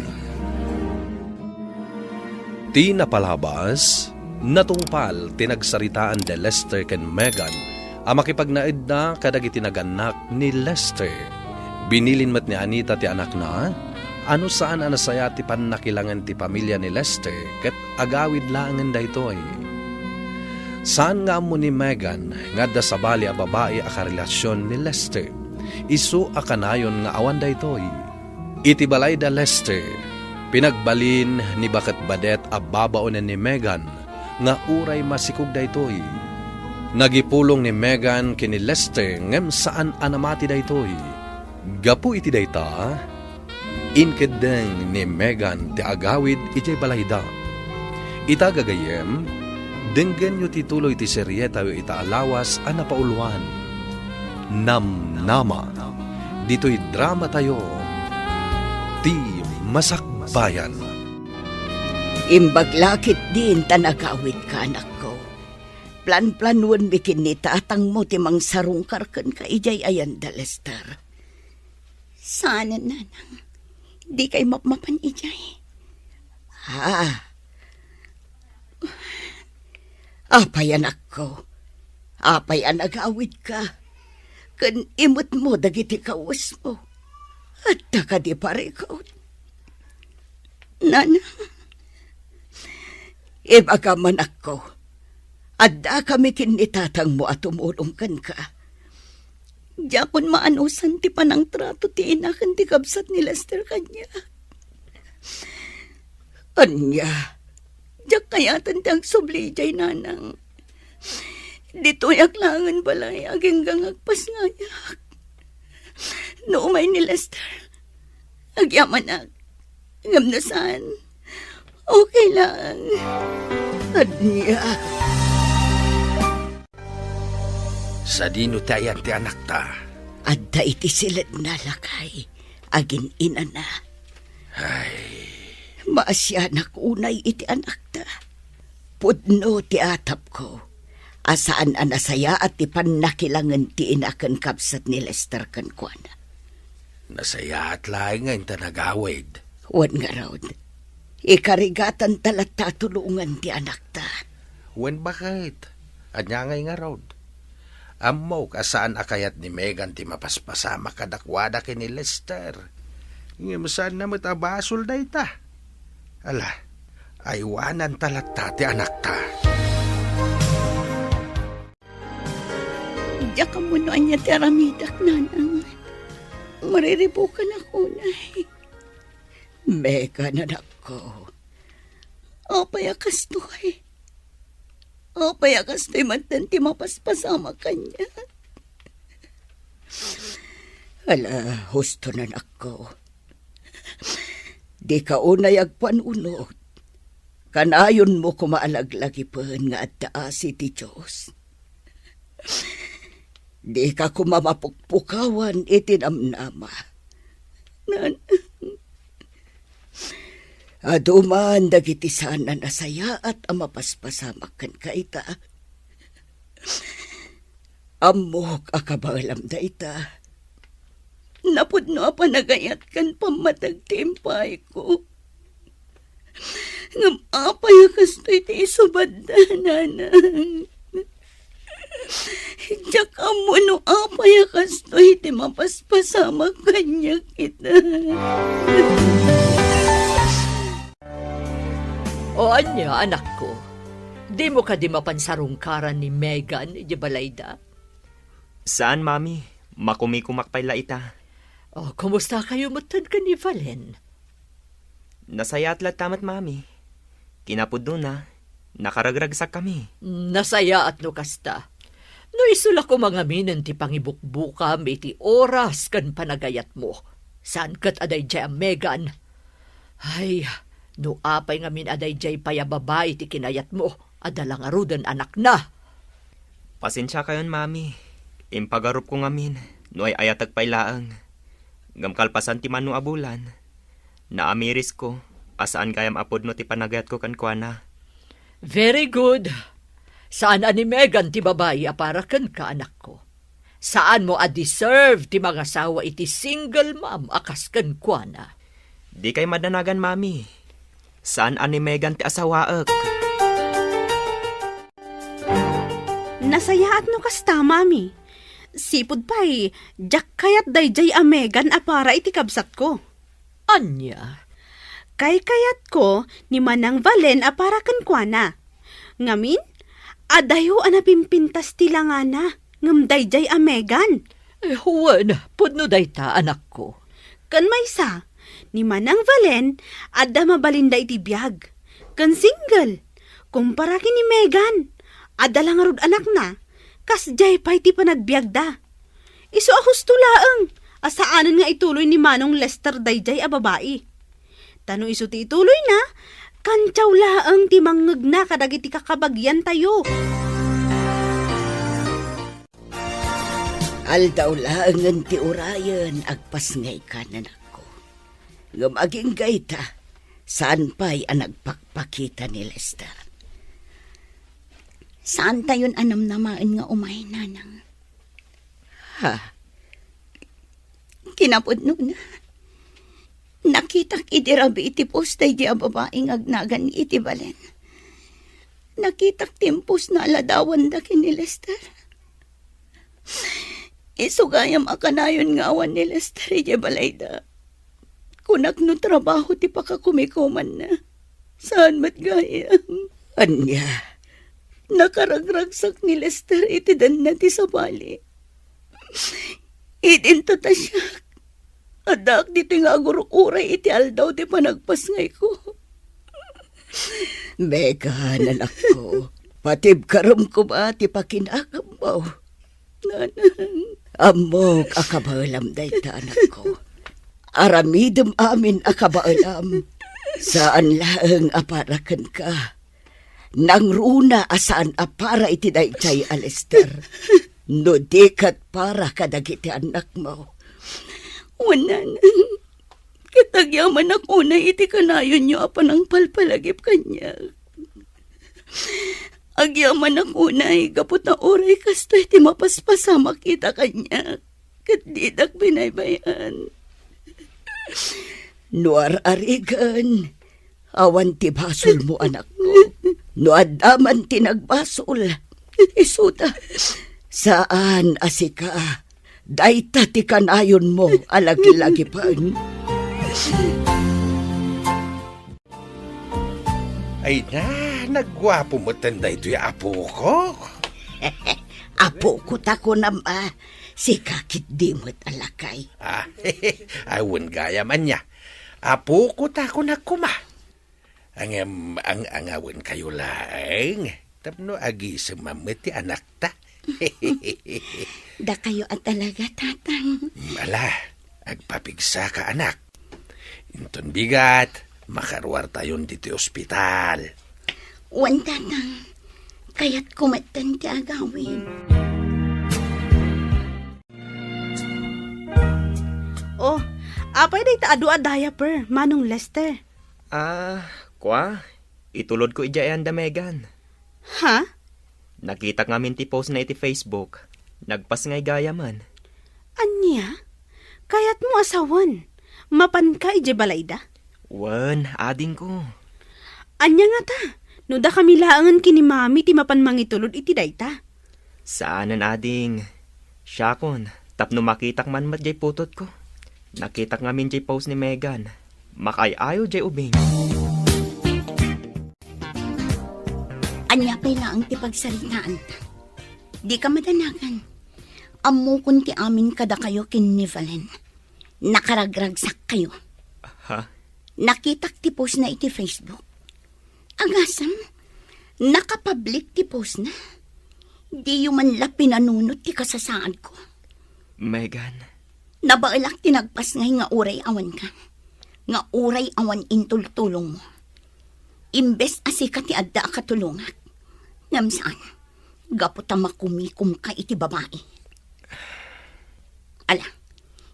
Ti napalabas natungpal tinagsaritaan de Lester ken Megan ang makipagnaid na kadagiti naganak ni Lester. Binilin mat ni Anita ti anak na, ano saan anasaya ti pannakilangan ti pamilya ni Lester, ket agawid laangan daytoy. Saan nga mo ni Megan, nga da sabali a babae a karelasyon ni Lester, isu a kanayon nga awan daytoy. Iti balay da Lester, pinagbalin ni Baket Badet a babaonen ni Megan, nga uray masikog daytoy. Nagipulong ni Megan kini Lester ngem saan anamati daytoy. Gapu iti dayta, inkedeng ni Megan ti agawid iti balayda. Ita gagayem, denggen yu tituloy ti serye tayo itaalawas a napauluan. Namnama. Dito'y drama tayo, ti Masakbayan. Imbaglakit din tanagawid ka, anak ko. Plan-planuan bikin ni tatang mo timang sarungkar kan ka ijay ayan da Lester. Sana, nanang, di kay mapmapan ijay. Apay anak ko, apay anagawid ka. Kan imot mo dagiti kawas mo. At ka di parikaw. Nanang, ibaga man ako. Adda kami kinitatang mo at tumulungkan ka. Diyakon maanusan ti panang trato ti inakan ti kabsat ni Lester kanya. Anya, diyak kayatan ti agsobli jay nanang. Dito yaklangan balay aging gangagpas nga yak. Noumay ni Lester, agyaman ag, ngamnasan, okay lang. Anya. Sa dino tayan ti anak ta. Adda iti silid na lakay, agin ina na. Ay, Maasyanak unay iti anak ta. Pudno ti atap ko. Asaan anasaya at ti pannakilangan ti inakan kapsat ni Lester kan kuana. nasaya at laing nga yung tanagawid. Wan nga raod. Ikarigatan talat tatulungan ti anak ta. Wen bakit? At ngay nga raod. Ammo kasaan akayat ni Megan ti mapaspasama kadakwada kini Lester. Ngayon na matabasol day ta. Ala, aywanan talat ta ti anak ta. Diya ka mo noan niya ti aramidak, nanang. Mariribukan ako na. Megan, anak ko. Opayakas to eh. Opayakas to'y matanti mapaspasama kanya. Ala, husto na anak ko. Di ka unay agpanunod. Kanayon mo kumaalaglagipan nga at taasi ti Diyos. Di ka kumamapukpukawan itinamnama. Aduman dagiti sana nasaya at amapaspasamak kan kaita. Amok akabalam da ita. Napudno pa nagayat kan pamatagtimpay ko. Ngam apay kastoy ti isubad na nanang. Diyak amo no apay kastoy ti mapaspasama kanya kita. O anya, anak ko, di mo ka di mapansarungkaran ni Megan, di balayda? Saan, mami? Makumikumakpay la ita. O, kumusta kayo matad ka ni Valen? Nasaya at tamat, mami. Kinapod na. Nakaragragsak kami. Nasaya at no kasta. No isula ko mga minen ti pangibukbuka may ti oras kan panagayat mo. Saan kat aday jay ang Megan? Ay, no apay nga min aday jay payababay ti kinayat mo. Adalang arudan anak na. Pasensya kayon, mami. Impagarup ko ngamin. No ay ayatag pailaang. Gamkalpasan ti manu abulan. Naamiris ko. Asaan kayam apod no ti panagayat ko kan kuana. Very good. Saan ani Megan ti babae aparakan ka anak ko? Saan mo a-deserve ti mga sawa iti single mom akas kan kuana? Di kay madanagan, mami. Saan ani Megan ti asawaak? Nasayaat no kasta, mami. Sipod pa'y, jak kayat dayjay a Megan apara iti kabsat ko. Anya? Kay kayat ko ni Manang Valen apara kan kuana. Ngamin, adayo anapimpintas ti langana, ngam dayjay a Megan. Huwan, pudno dayta anak ko. Kan maysa, ni Manang Valen, adda mabalinda iti biyag. Kan single, kumpara ki ni Megan, adda lang arud anak na, kas jay pa iti panagbiag da. Isu ahusto laeng, asaanan nga ituloy ni Manong Lester dayjay a babae. Tano isu ti ituloy na, kantsaw laeng ti mangngeg na kadagiti kakabagyan tayo. Aldaw laangan ti urayan agpas ngay kanan ako. Ngam aging gayta, saan pa'y anagpakpakita ni Lester? Saan tayon anam namaan nga umay, nanang? Ha? Kinapod nun. Nakitak iti rabi iti postay di a babaeng agnagan iti Valen. Nakitak timpos na aladawan da kin ni Lester. Isugayam akanayon nga awan ni Lester iti balayda. Kunak no trabaho ti pakakumikuman na. Saan matgayam? Anya, nakaragragsak ni Lester iti dan na ti sabali. Idinto ta siya. Adak dito nga agurukuray iti aldaw ti panagpasngay ko. Megan, anak ko, patib karam ko ba ti pakinakam mo? Nanang, amok akabalam dayta anak ko. Aramidem amin akabaalam. Saan laeng aparakan ka? Nang runa asaan apara iti dayjay Lester. No dikat para kadagiti anak mo. Wanan, kitagyaman ako na iti kanayon nyo apan ang palpalagip kanya. Agyaman ako na gapot na oray kasta iti mapaspasama kita kanya. Kat didak binaybayan. Nuar arigan, awan ti basol mo anak ko. Nuadaman ti nagbasol. Isuta, saan asika? Dayta ti kanayon mo, alagi-lagi pan. Ay na, nagwapo mo tanda ito'y apo ko. Apo ko tako nama, si kakit dimot alakay. Awan gaya man niya. Apo ko tako na kuma. Ang awan kayo laeng. Tapno agi sa mamiti anak ta. Da kayo at talaga, tatang. Ala, agpapigsa ka anak. Inton bigat, makaruar tayon dito ospital. Wanda nang, kaya't kumatan ti agawin. Oh, apay day taado a diaper, Manong Lester. Kwa? Itulod ko ijay anda, Megan. Ha? Nakita ngamin ti post na iti Facebook. Nagpas ngay gaya man. Anya? Kayat mo asawan. Mapan ka ije balayda? Wan, ading ko. Anya nga ta? No da kami laangan kini mami ti mapan mangitulod iti dayta. Saanan ading? Syakon, tapno makitak man mat jay putot ko. Nakitak ngamin jay post ni Megan. Makayayo jay ubing. Anya pa'y laang ti pagsaritaan ta. Di ka madanagan. Amo kun ti amin kada kayo kin ni Valen. Nakaragragsak kayo. Ha? Nakitak ti post na iti Facebook. Agasam, nakapublic ti post na. Di yung man la pinanunot ti kasasaan ko. Megan. Nabailak tinagpas ngay nga uray awan ka. Nga uray awan intultulong mo. Imbes asika ti adda katulungat. Ngam saan, gaputa makumikum ka iti babae. Ala,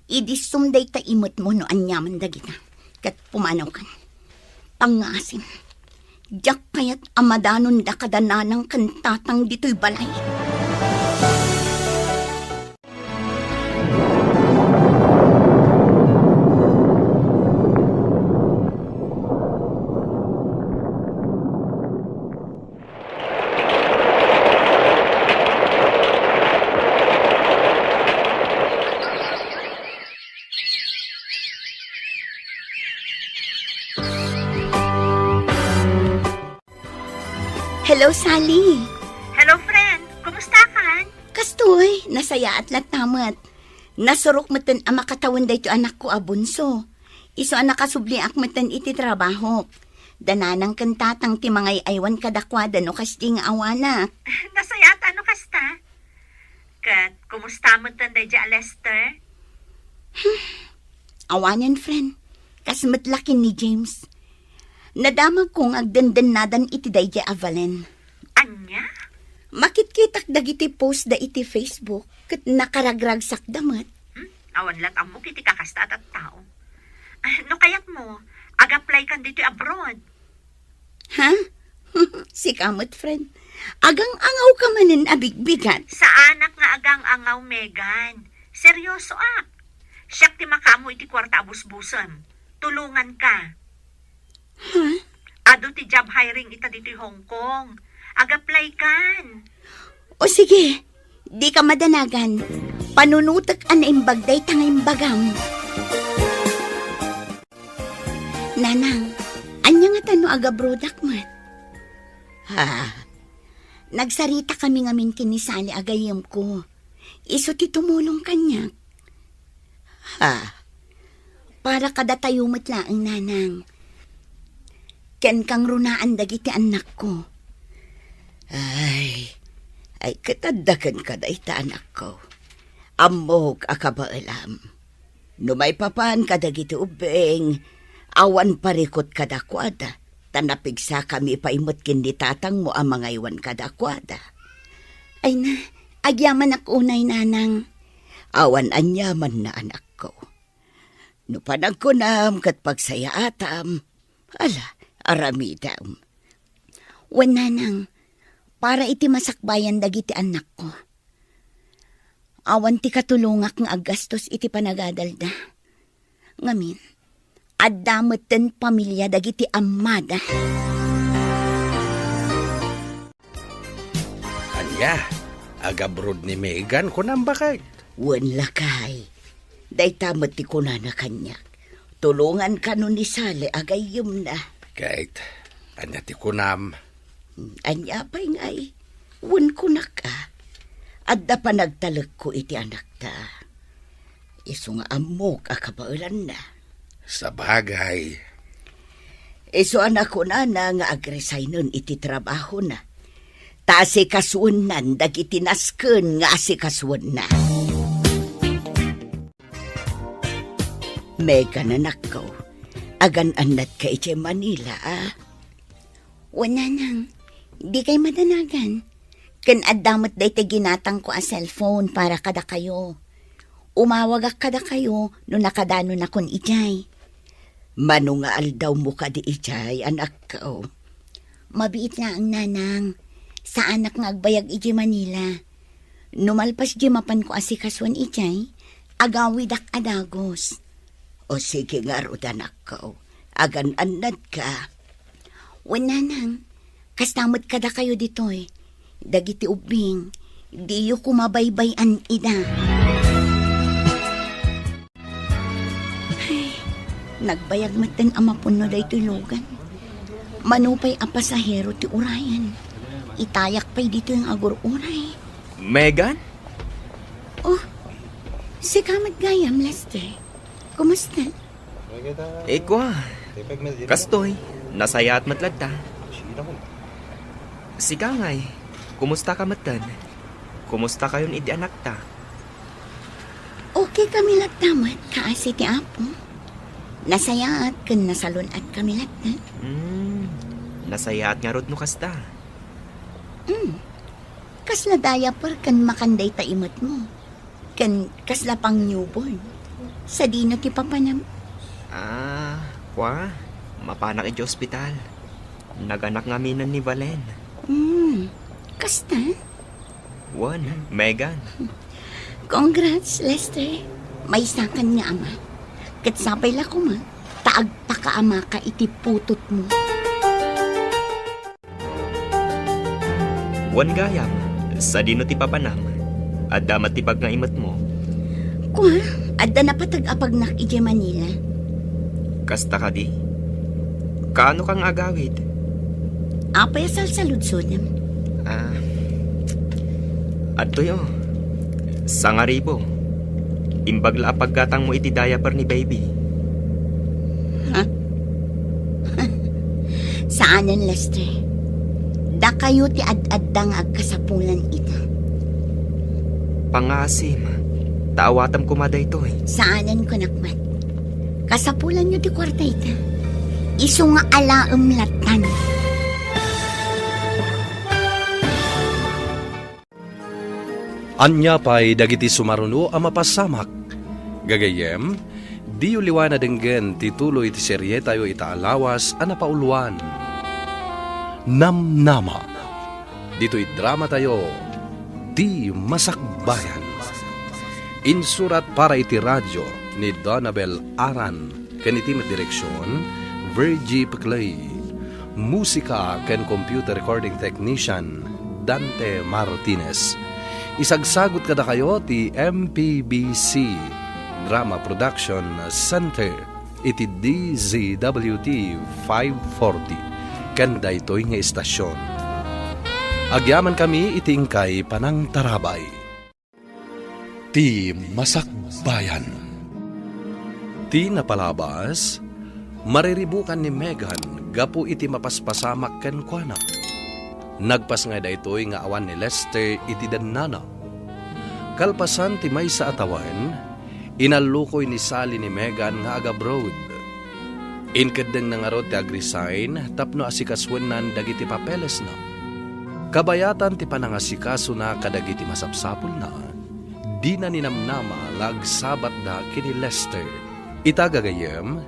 idisumday ta imot mo no anyaman dagita. Kat pumanaw kan. Pangasim. Diyak kayat amadanon da kadananang kantatang dito'y balay. Hello, Sally. Hello, friend. Kumusta ka? Kastoy, nasaya at latamat. Nasurok matan ang makatawan da ito anak ko abunso. Iso ang nakasubliak matan iti trabaho. Dananang kantatang ti mga aywan kadakwada no kasting awanak. Nasaya at ano kasta? Kat, kumusta mo tanday dya, Lester? Awanan, friend. Kasmatlakin ni James. Nadamag kong agdandan-nadan iti dayja Avalen. Anya? Makitkitak dagiti post da iti Facebook kat nakaragragsak damat. Awan lat ang mukiti kakasta at tao. No kayat mo, ag-apply kan dito abroad. Ha? Si kamot, friend. Agang angaw ka manin abigbigat. Sa anak nga agang angaw, Megan. Seryoso Siyak ti makamo iti kwarta abus-busan. Tulungan ka. Ado ti job hiring ita dito Hong Kong. Ag-apply kan. O sige, di ka madanagan. Panunutak an imbagday tanga imbagam. Nanang, anya nga tano aga-brodak mat? Nagsarita kami ngamin kinisali agayam ko. Iso ti tumulong kanya. Para kada tayo matlaang nanang. Ken kang runaan dagiti anak ko. Ay katadakan ka da ita anak ko. Amog akabaalam. Numay papan ka dagiti ubeng, awan parikot kadakwada. Tanapigsa kami paimot kindi tatang mo ang mga iwan kadakwada. Ay na, agyaman ako unay nanang. Awan anyaman na anak ko. No panagkunam kat pagsaya atam. Ala, aramidam. Wananang, para iti masakbayan dagiti anak ko. Awan ti katulungak nga agastos iti panagadalda. Ngamin, addametten pamilya dagiti ammada. Anya, agabroad ni Megan kunang bakay. Wan lakay. Day tamat ti kunana kanyak. Tulungan ka nun ni Sale agayom na. Kahit, anya ti kunam. Anya pa'y ngay, wan ko na ka. Adda pa nagtalag ko iti anak ta. Iso nga amok akabaulan na. Sa bagay. Iso anak ko na nga agresay nun iti trabaho na. Ta si kasunan dagiti nasken nga si kasuan na. Mega nanak ko. Agan-anat ka iti Manila, Wana nang, Di kay madanagan. Kan adamot day te ginatang ko a cellphone para kada kayo. Umawag kada kayo no nakadano na kon ijay. Mano nga aldaw mo ka di ijay, anak ko. Mabiit na ang nanang. Sa anak nga agbayag iji Manila. Numalpas di mapan ko asikaswan ijay. Agawidak adagos. O sige nga rod, anak ko. Agan-anad ka. Wen nanang. Kastamot kada kayo ditoy. Dagiti ubing. Diyo kumabaybayan ida. Ay, nagbayag matan ang mapuno day tulugan. Manupay ang pasahero ti urayan. Itayak pa'y dito yung agur-uray. Megan? Oh, si Kamat Gayam, Lester. Kumusta? Ikwa. Kastoy. Nasaya at matlagta. Siga ngay. Kumusta ka matan? Kumusta kayon idi anak ta? Okay kami lagtamat, kaasi ti Apo. Nasaya at kan nasalon at kami lagtat. Nasaya at nga rod no kasta. Kasla diaper kan makanday ta imot mo. Kan kasla pang newborn. Sa dino ti papanam. Kwa. Mapanak iti ospital. Naganak nga minan ni Valen. Kasta? Megan. Congrats, Lester. May sakan nga ama. Katsapay la ko ma. Taag pa ka ama ka iti putot mo. Gayam. Sa dino ti papanam. Adamat ti pag nga imot mo. Kwa, adda na patag-apag nak ije Manila. Kasta ka di? Kaano kang agawid? Apay asal sa ludsodam. Adto yo. Sangaribo. Imbag la paggatang mo iti diaper ni baby. Saanan, Lester? Da kayo ti ad-addang agkasapulan ita. Pangasim. Taawatam kumada ito eh. Saanan ko nakmat? Kasapulan nyo ti kwarta ita. Isu nga alaam latan. Anya pa'y dagiti sumaruno ang mapasamak. Gagayem, di uliwana denggen tituloy ti serye tayo itaalawas ang napauluan. Namnama. Dito'y drama tayo, Di Masakbayan. Insurat para iti radyo ni Donabel Aran, kanitim at direksyon, Virgie Peclay. Musika ken computer recording technician, Dante Martinez. Isagsagot kada kayo ti MPBC Drama Production Center iti DZWT 540 kanda ito'y nga istasyon. Agyaman kami iti ingkay panang tarabay. Ti Masakbayan. Ti napalabas, mariribukan ni Megan gapu iti mapaspasamak ken kuana. Nagpas nga daytoy nga awan ni Lester iti dannana. Kalpasan ti may sa atawan, inalukoy ni Sally ni Megan nga aga-abroad. Inkadeng na nga rod ti agresign tapno asikaswenan dagiti papeles na. Kabayatan ti panangasikaso na kadagiti masapsapul na. Di na ninamnama lagsabat da kini Lester. Itagagayem,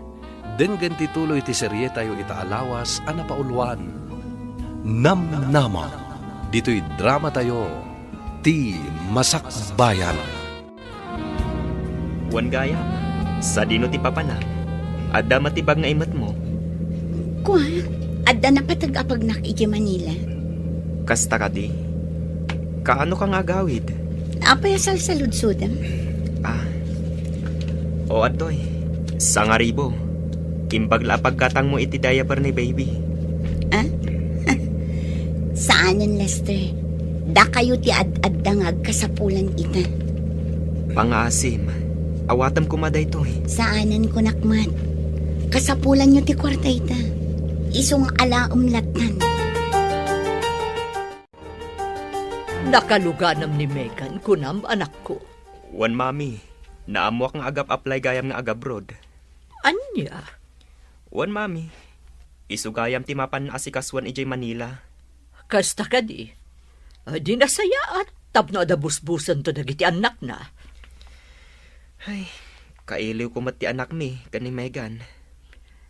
denggan tituloy ti serye tayo itaalawas ang napauluan. Namnama. Dito'y drama tayo, Ti Masakbayan. Gayam. Sa dino ti papanam. Adda matibag nga imat mo. Kwa, adda na patag-apag nak ije Manila. Kasta ka di? Kaano kang agawid? Apay asal sa ludsodam. O adtoy. Sangaribo. Imbag la pagkatang mo iti diaper ni baby. Saanan, Lester? Da kayo ti ad-addangag kasapulan ita. Pangasim. Awatam kumada ito eh. Saanan ko nakmat? Kasapulan nyo ti kwarta ita. Isong alaum latan. Nakaluganam ni Megan kunam anak ko. Mami. Naamo kang agap-apply gayam nga agabroad. Anya? Mami. Isugayam ti mapan asikaswan ijay Manila. Kasta ka di. Di nasaya at tapno adabusbusan to dagiti anak na. Ay, kailiw ko mati anak mi, kani Megan.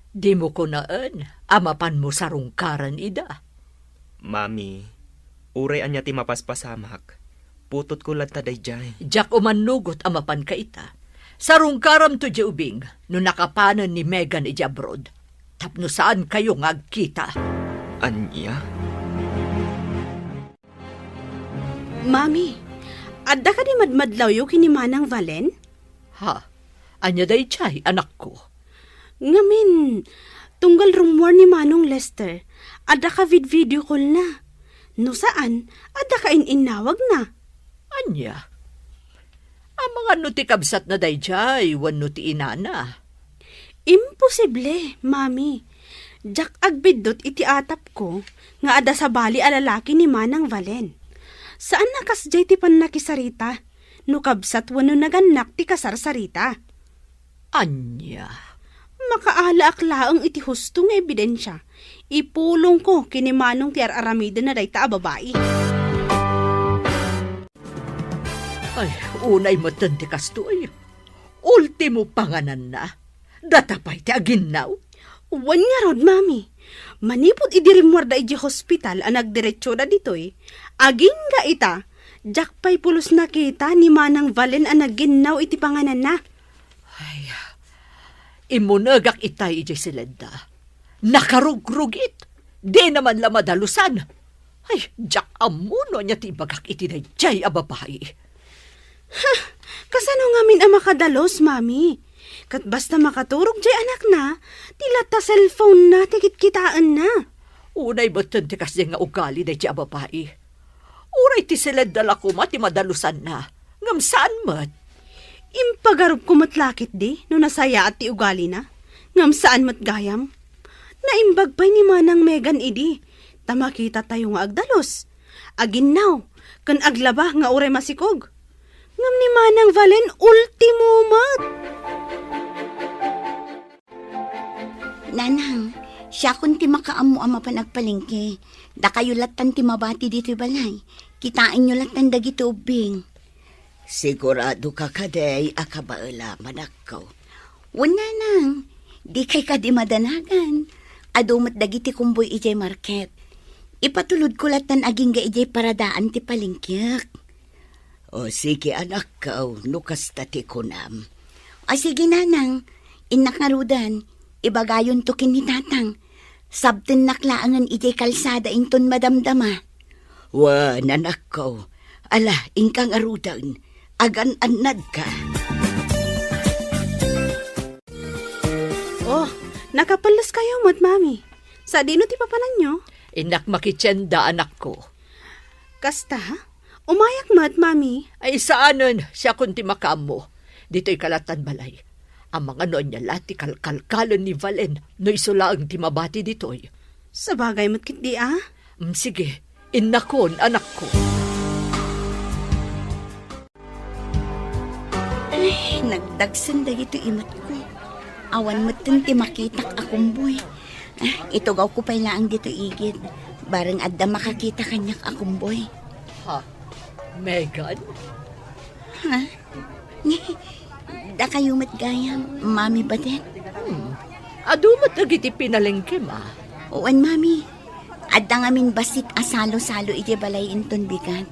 Di mo ko naan, amapan mo sa rungkaran ida. Mami, uray anya ti mapaspasamak. Putot ko lang taday jay. Jak umanugot amapan ka ita. Sa rungkaram to di ubing, no nakapanan ni Megan iti abroad. Tapno saan kayo ngagkita? Anya? Mami, adda ka di madmadlaw yu kini Manang Valen? Ha? Anya day chay, anak ko. Ngamin, tunggal rumor ni Manong Lester, adda ka video call na. No saan, adda ka ininawag na. Anya? Ang mga nuti kabsat na day chay, wan nuti inana. Imposible, Mami. Jak agbidot iti atap ko, nga ada sa bali alalaki ni Manang Valen. Saan nakasjay ti panakisarita? No kabsat wano naganak ti kasarsarita. Anya? Makaalaak laang iti hustong ebidensya. Ipulong ko kini Manong ti aramida na dayta a babae. Ay, unay matan ti kastoy. Ultimo panganan na. Datapay ti aginaw. Wan nga rod, Mami. Manipod idirimwar da iti hospital ang nagdiretsyo na ditoy. Aging nga ita, jakpay pulos na kita ni Manang Valen ang naginaw iti panganan na. Ay, imunagak itay iti silenda. Nakarugrugit. Di naman la madalusan. Ay, jak amuno niya ti bagak iti dayjay a babae. Kasano ngamin ang makadalos, Mami? Kat basta makaturog jay anak na, tila ta cellphone na tikit-kitaan na. Unay batan ti kasi nga ugali dayjay a babae. Uray ti silenda la kuma ti madalusan na. Ngam saan mat? Impagarup ko matlakit di, no nasaya at ti ugali na. Ngam saan mat gayam? Naimbag pa'y ni Manang Megan idi. Tamakita tayo nga agdalos. Aginaw, kan aglaba nga uray masikog. Ngam ni Manang Valen, ultimo mat. Nanang, siya kun ti makaamu ama panagpalingke. Da kayo latan ti mabati dito balay. Kitain nyo latan dagiti ubing. Sigurado ka kaday akabaala manakaw. Wala nang, di kay ka di madanagan. Adumat dagiti kumboy ijay market. Ipatulod ko latan aging ga ijay paradaan ti palingkyak. O sige anak kaw, nukas tati kunam. O sige nanang, inakarudan. Ibagayon to kinitatang. Sabten naklaangan ijay kalsada inton madamdama. Wa, nanak ko. Ala, ingkang arudan. Agan-anad ka. Oh, nakapalas kayo mat, Mami. Sa dino ti papanan nyo? Inak makitsenda anak ko. Kasta, umayak mat, Mami. Ay saanon siya kunti makamo. Dito'y kalatan balay. Ang mga noon niya lati kalkalkalan ni Valen no isula ang timabati dito'y. Sa bagay mat kiti Sige, inakon anak ko. Ay, nagdagsan dagito imat ko. Awan mo ti makitak akong boy. Ito gaw ko pailaang dito igid. Barang adda makakita kanyak akong boy. Ha? Megan? Ha? Da kayo matgayam, Mami Badet? Adumat agiti pinalengke ma. Uwan, Mami. Adda ngamin basit asalo-salo iti balay inton bigat.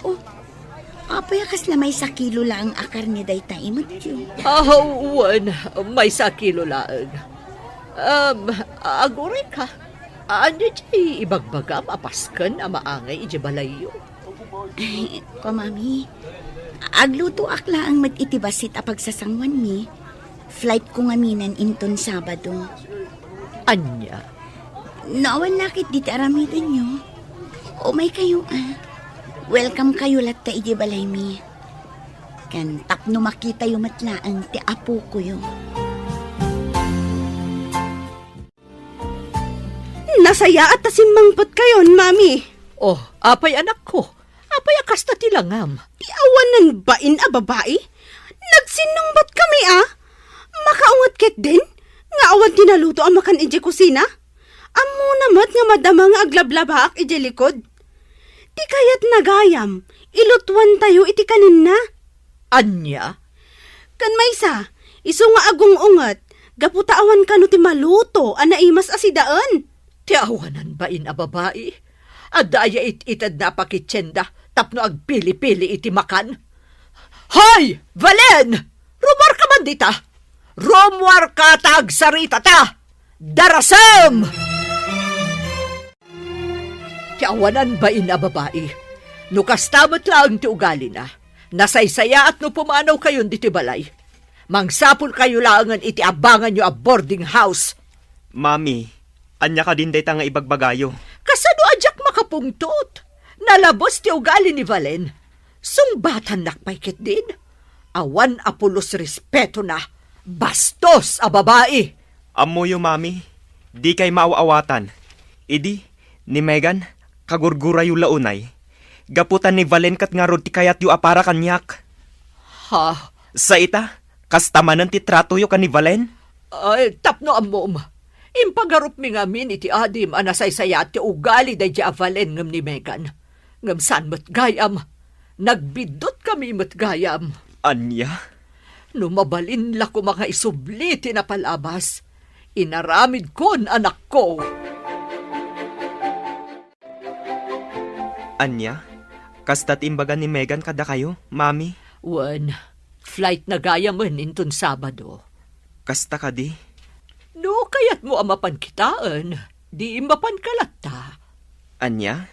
Oh, apayakas na may sakilo lang akar ni dayta imot yun. Uwan, may sakilo laang. Agore ka. Anya di ibagbagam apaskan ang maangay iti balayo. Ay, ko, Mami. Agluto akla ang itibasit a pagsasangwan mi. Flight ko ngaminan inton Sabado. Anya? Naawan lakit dito aramidan nyo. O may kayo Welcome kayo latta iti balay mi. Kan tapno makita yung matlaang ti apo ko yung. Nasaya at tasimmangpot kayon, Mami. Oh, apay anak ko. Apay akas na tilangam. Ti awanan bain a babae? Nagsinungbat kami Makaungat ket din? Nga awan tinaluto ang makan iji kusina? Amo na namat nga madamang aglablabak iti likod. Ti kayat nagayam, ilutuan tayo iti kanin na. Anya? Kan maysa, iso nga agong ungat, gaputaawan ka no ti maluto, anaimas asidaan. Ti awanan ba in a babae? Adaya itad na pakitsenda, tapno agpili-pili iti makan. Hoy! Valen! Rumor ka man dita! Rumor ka tag sarita ta! Darasam! Ti awanan ba in a babae? No kastamot lang ti ugali na. Nasaysaya at no pumanaw kayon diti balay. Mangsapul kayo langan iti abangan nyo a boarding house. Mami, anya ka din dayta nga ibagbagayo. Kasano adyak makapungtot? Nalabos ti ugali ni Valen. Sungbatan nakpaikit din. Awan apulos respeto na. Bastos a babae. Amoyo, mami. Di kay maaawatan. Idi, ni Megan, kagurgura yu launay. Gaputan ni Valen kat nga rod ti kayat yu apara kanyak. Ha? Sa ita, kastamanan ti trato yu ka ni Valen? Ay, tapno amom. Impagarup mi ngamin iti adim anasaysaya ti ugali day di Valen ngam ni Megan. Ngam san mat gayam. Nagbidot kami mat gayam. Anya? Numabalin la ko mga isubli ti napalabas. Inaramid kon anak ko. Anya? Kastat imbaga ni Megan kada kayo, mami? Wan, flight na gaya man inton Sabado. Kasta ka di? No, kayat mo amapan kitaan. Di mapan kalata. Anya?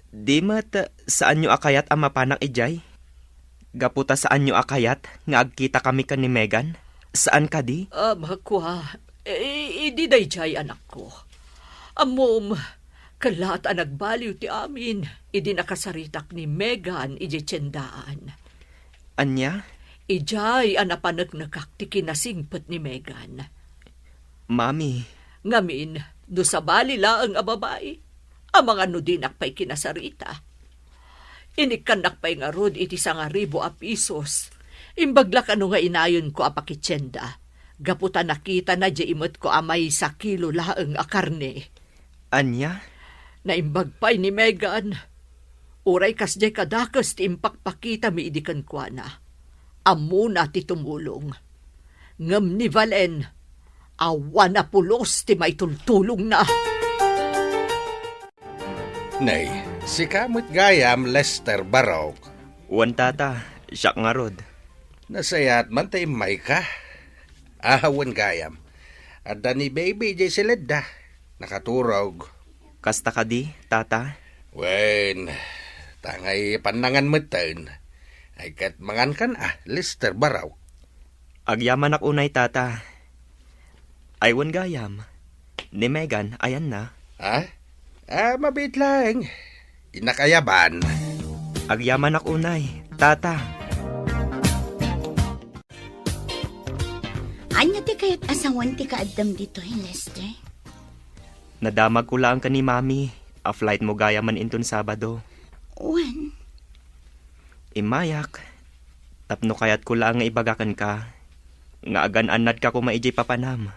Di mat saan nyo akayat ang mapanak ijay? Gaputa saan nyo akayat nga agkita kami ka ni Megan? Saan ka di? Makwa, idi day jay anak ko. Amom, kalat ang nagbaliw ti amin. Idi nakasaritak ni Megan iji tiyendaan. Anya? Ijay anapanag nakakti kinasingpet ni Megan. Mami. Ngamin, do sa bali laang a babae. Ang mga nudinak pa'y kinasarita. Inikanak pa'y nga rod iti 1,000 a pisos. Imbagla ka nga inayon ko a pakitsenda. Gaputa nakita na di imot ko amay 1 kilo laang a karne. Anya? Naimbag pa'y ni Megan. Uray kas di kadakas ti impakpakita mi idikan kwa na. Amo na ti tumulong. Ngam ni Valen, awan na pulos ti may tultulong na. Nay, si kamot gayam Lester Barok. Wan tata, siyak nga rod. Nasayat man tayo may ka. Ahawan gayam. At ni baby jay silid nakaturog. Kasta ka di, tata? Wen, tangay panangan mo taon. Ay kat mangan kan Lester Barok. Agyaman ak unay, tata. Aywan gayam. Ni Megan, ayan na. Ha? Mabit lang. Inakayaban. Agyaman ak unay, tata. Anya ti kayat asawan ti kaadam dito, Lester? Nadamag ko lang ka ni mami. A flight mo gaya man inton Sabado. Wan, Imayak. Tapno kayat ko lang nga ibagakan ka. Nga agan-anad ka ko maijay papanam.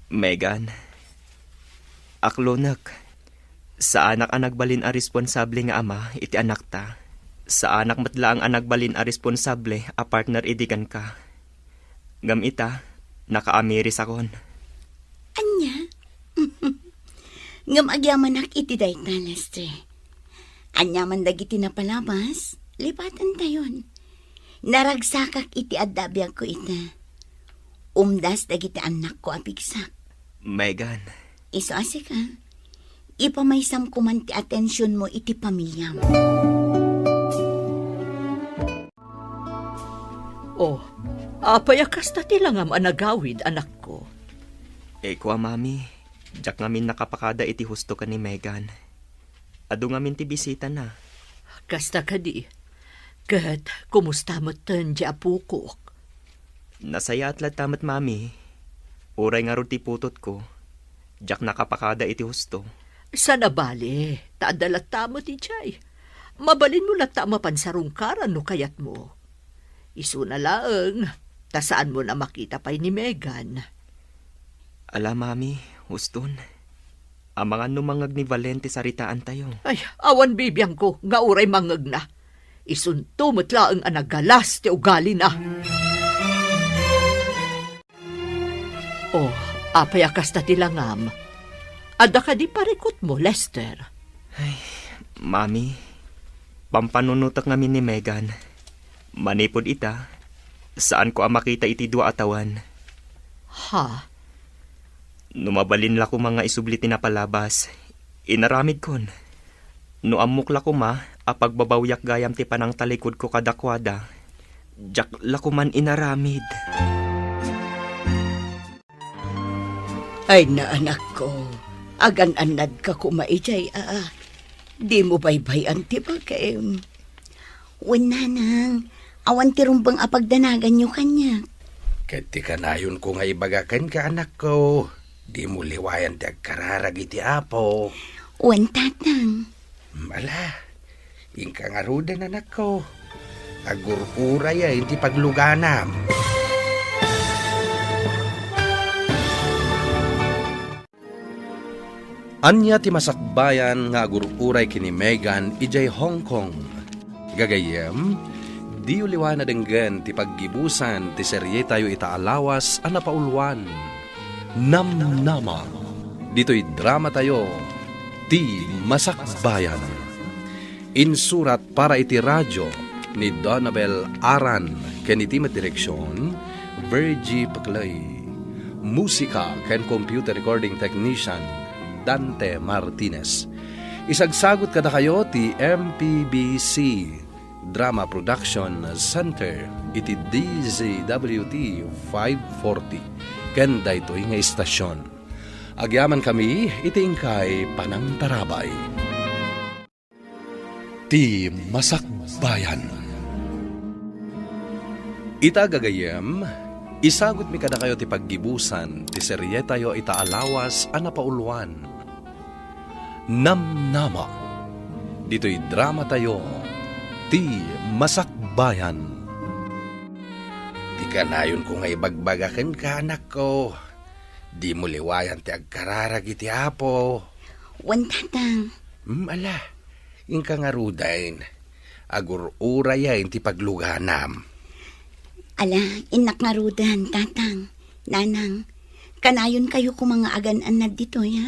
Megan. Aklonak. Sa anak ang nagbalin a responsable nga ama, iti anak ta. Sa anak matlaang ang nagbalin a responsable, a partner idigan ka. Ngam ita, nakaamiris akon. anya? Ngam agyaman iti dayta, Lester. Anya man dagiti napalabas, lipatan tayon. Naragsakak iti adabiyag ko ita. Umdas dagiti anak ko apigsak. Megan. Iso asik ka. Ipamaysam ko man ti atensyon mo iti pamilya mo. Oh, apayakas na tilangam anagawid, anak ko. Kwa mami, jak ngamin nakapakada iti husto ka ni Megan. Ado ngamin ti bisita na. Kasta ka di. Kat, kumusta mo tan di apukok? Nasaya at tamat mami. Uray nga ro ti putot ko. Jak nakapakada iti husto. Sa nabali, taadalat tamo ti Jay. Mabalin mo lata mapansarungkaran no kayat mo. Isu na laang, tasaan mo na makita pa'y ni Megan. Ala, mami, huston. Ang mga numangag ni Valente sa ritaan tayo. Ay, awan bibiyang ko, nga uray mangag na. Isunto matlaang anagalas ti ugali na. Oh, apayakas na tilangam. Ada ka di parikot mo, Lester. Mami, pampanunutak ngamin ni Megan. Manipod ita, saan ko ang makita iti dua atawan. Ha? Numabalin la ko mga isubliti na palabas. Inaramid kon. No amok la ko ma, apagbabawyak gayam ti panang talikod ko kadakwada. Jak la ko man inaramid. Ay na anak ko, agan-anad ka kumaijay Di mo baybayan ti bagay. Wala nang, awan ti rumbang apagdanagan nyo kanya. Kati kanayon ko nga ibagakan ka, anak ko. Di mo liwayan ti agkararag iti apo. Wan tatang. Mala, ingka nga rudan, anak ko. Agur-uray ay hindi pagluganam. Anya ti masakbayan nga agur-uray kini Megan ijay Hong Kong. Gagayem, di uliwan na denggan ti paggibusan ti serye tayo itaalawas a napaulwan. Namnama. Dito'y drama tayo, ti masakbayan. Insurat para iti radyo ni Donabel Aran, ken iti direksyon, Virgie Paclay. Musika ken computer recording technician, Dante Martinez. Isagsagot kada kayo ti MPBC Drama Production Center iti DZWT 540 ken daytoy nga istasyon. Agyaman kami iti ingkay panangtarabay. Ti Masakbayan. Ita gagayem, isagot mi kada kayo ti paggibusan ti serye tayo itaalawas a napaulwan. Namnama. Dito'y drama tayo, ti Masakbayan. Di kanayon ko nga ibagbagakan ka, anak ko. Di mo liwayan ti agkararag iti apo. Wan tatang. Ala, ingka nga rudain. Agur-uray ay ti pagluganam. Ala, inak nga rudan, tatang. Nanang, kanayon kayo kung mga agan-anad dito, ya?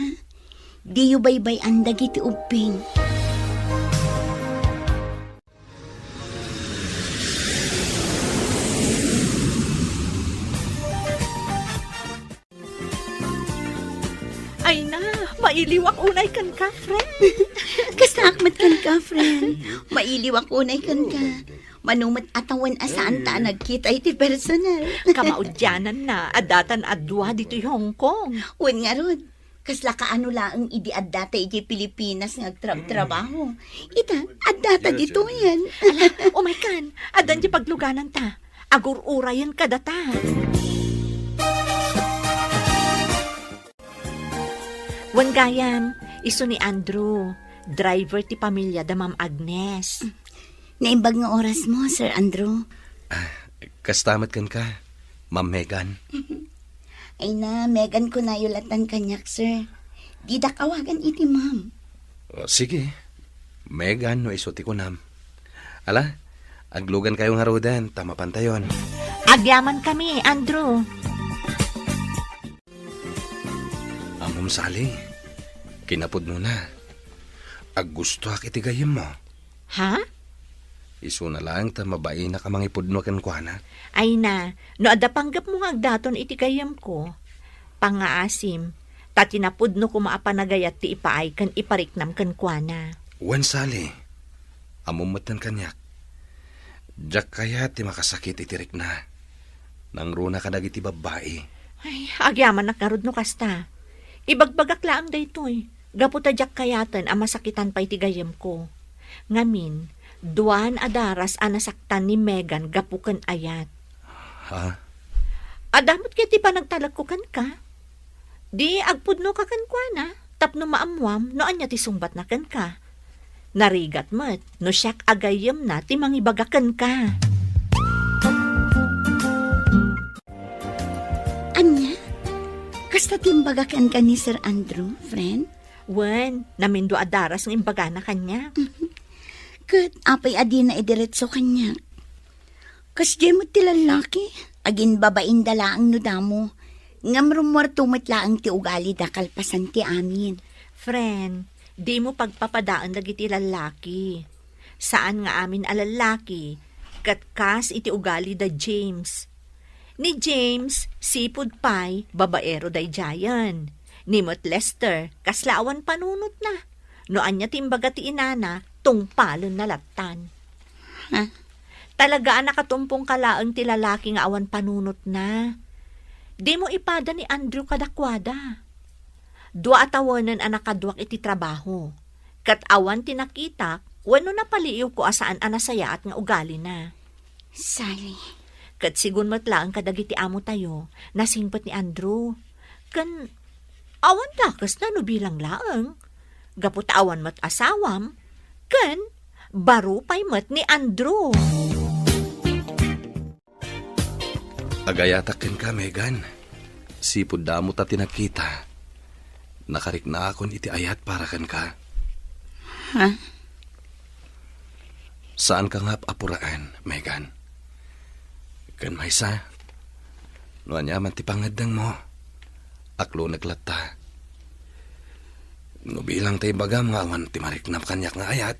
Di yu baybay andag iti uping. Ay na, mailiwak unay kan ka, friend. Kasakmat kan ka, friend. Mailiwak unay kan ka. Manumat atawan asaan ta nagkita iti personal. Kamaudyanan na, adatan adwa dito Hong Kong. Wen nga rod. Kasla kaano laang idi addata iti Pilipinas nga trabaho. Ita, addata dito yan. Oh my God, adan di pagluganan ta. Agur-urayan ka data. Wan gayam, iso ni Andrew, driver ti pamilya da Ma'am Agnes. Naimbag nga oras mo, Sir Andrew. Kastamat kan ka, Ma'am Megan. Ay na, Megan ko na yulatan kanyak, sir. Di da kawagan iti, ma'am. O, sige, Megan no isuti ko nam. Ala, aglugan kayo nga rodan, tama pantayon. Agyaman kami, Andrew. Amom sali, kinapod mo na. Aggusto ak itigayim mo. Ha? Isu na lang ta mabae na kamangipod no kan kuana. Ay na, no ada panggap mo nga agdaton iti gayam ko. Pangaasim, tatinapod no kumaapanagayat ti ipaay kan ipariknam kan kuana. Wan sali, amom matan kanyak. Jak kaya ti makasakit itirik na. Nang runa ka dagiti babae. Ay, agyaman nakarod no kasta. Ibagbagak laang daytoy. Gaputa jak kayatan ang masakitan pa iti gayam ko. Ngamin, duan adaras anasaktan ni Megan gapukan ayat. Ha? Adamot kaya ti pa nagtalagkukan ka? Di agpudno ka kan kwa na, tapno maamwam no anya ti sungbat na kan ka. Narigat mat, no siyak agayam na ti mangibagakan ka. Anya? Kasta timbagakan ka ni Sir Andrew, friend? Wen, namindo adaras ng imbaga na kanya. Kat apay adi na idiretso kanya. Kas di mo ti lalaki, agin babain dalaang no damo. Ngam rumorto matlaang ti ugali da kalpasan ti amin. Friend, di mo pagpapadaan dagiti lalaki. Saan nga amin alalaki, katkas iti ugali da James. Ni James, sipud pay, babaero day jayan. Ni Mot Lester, kaslaawan panunot na. No anya timbaga ti inana, tungpalon na laptan. Ha? Talagaan nakatumpong kalaang ti lalaki nga awan panunot na. Di mo ipada ni Andrew kadakwada. Dua atawanan ang nakadwak iti trabaho. Kat awan tinakita, wano napaliiw ko asaan anasaya at nga ugali na. Sally. Kat sigun matlaang kadagiti amo tayo, nasingpat ni Andrew. Kan, awan dakas na no bilang laang. Gapot awan mat asawam. Kan, baro pay mat ni Andrew. Agayatakin ka, Megan. Sipod damo ta tinakita. Nakarik na akon iti ayat para kan ka. Ha? Saan ka nga apuraan, Megan? Kan maysa. No anyaman ti pangadang mo. Aklo naglata. No bilang tayo bagam nga awan ti mariknap kanyak nga ayat.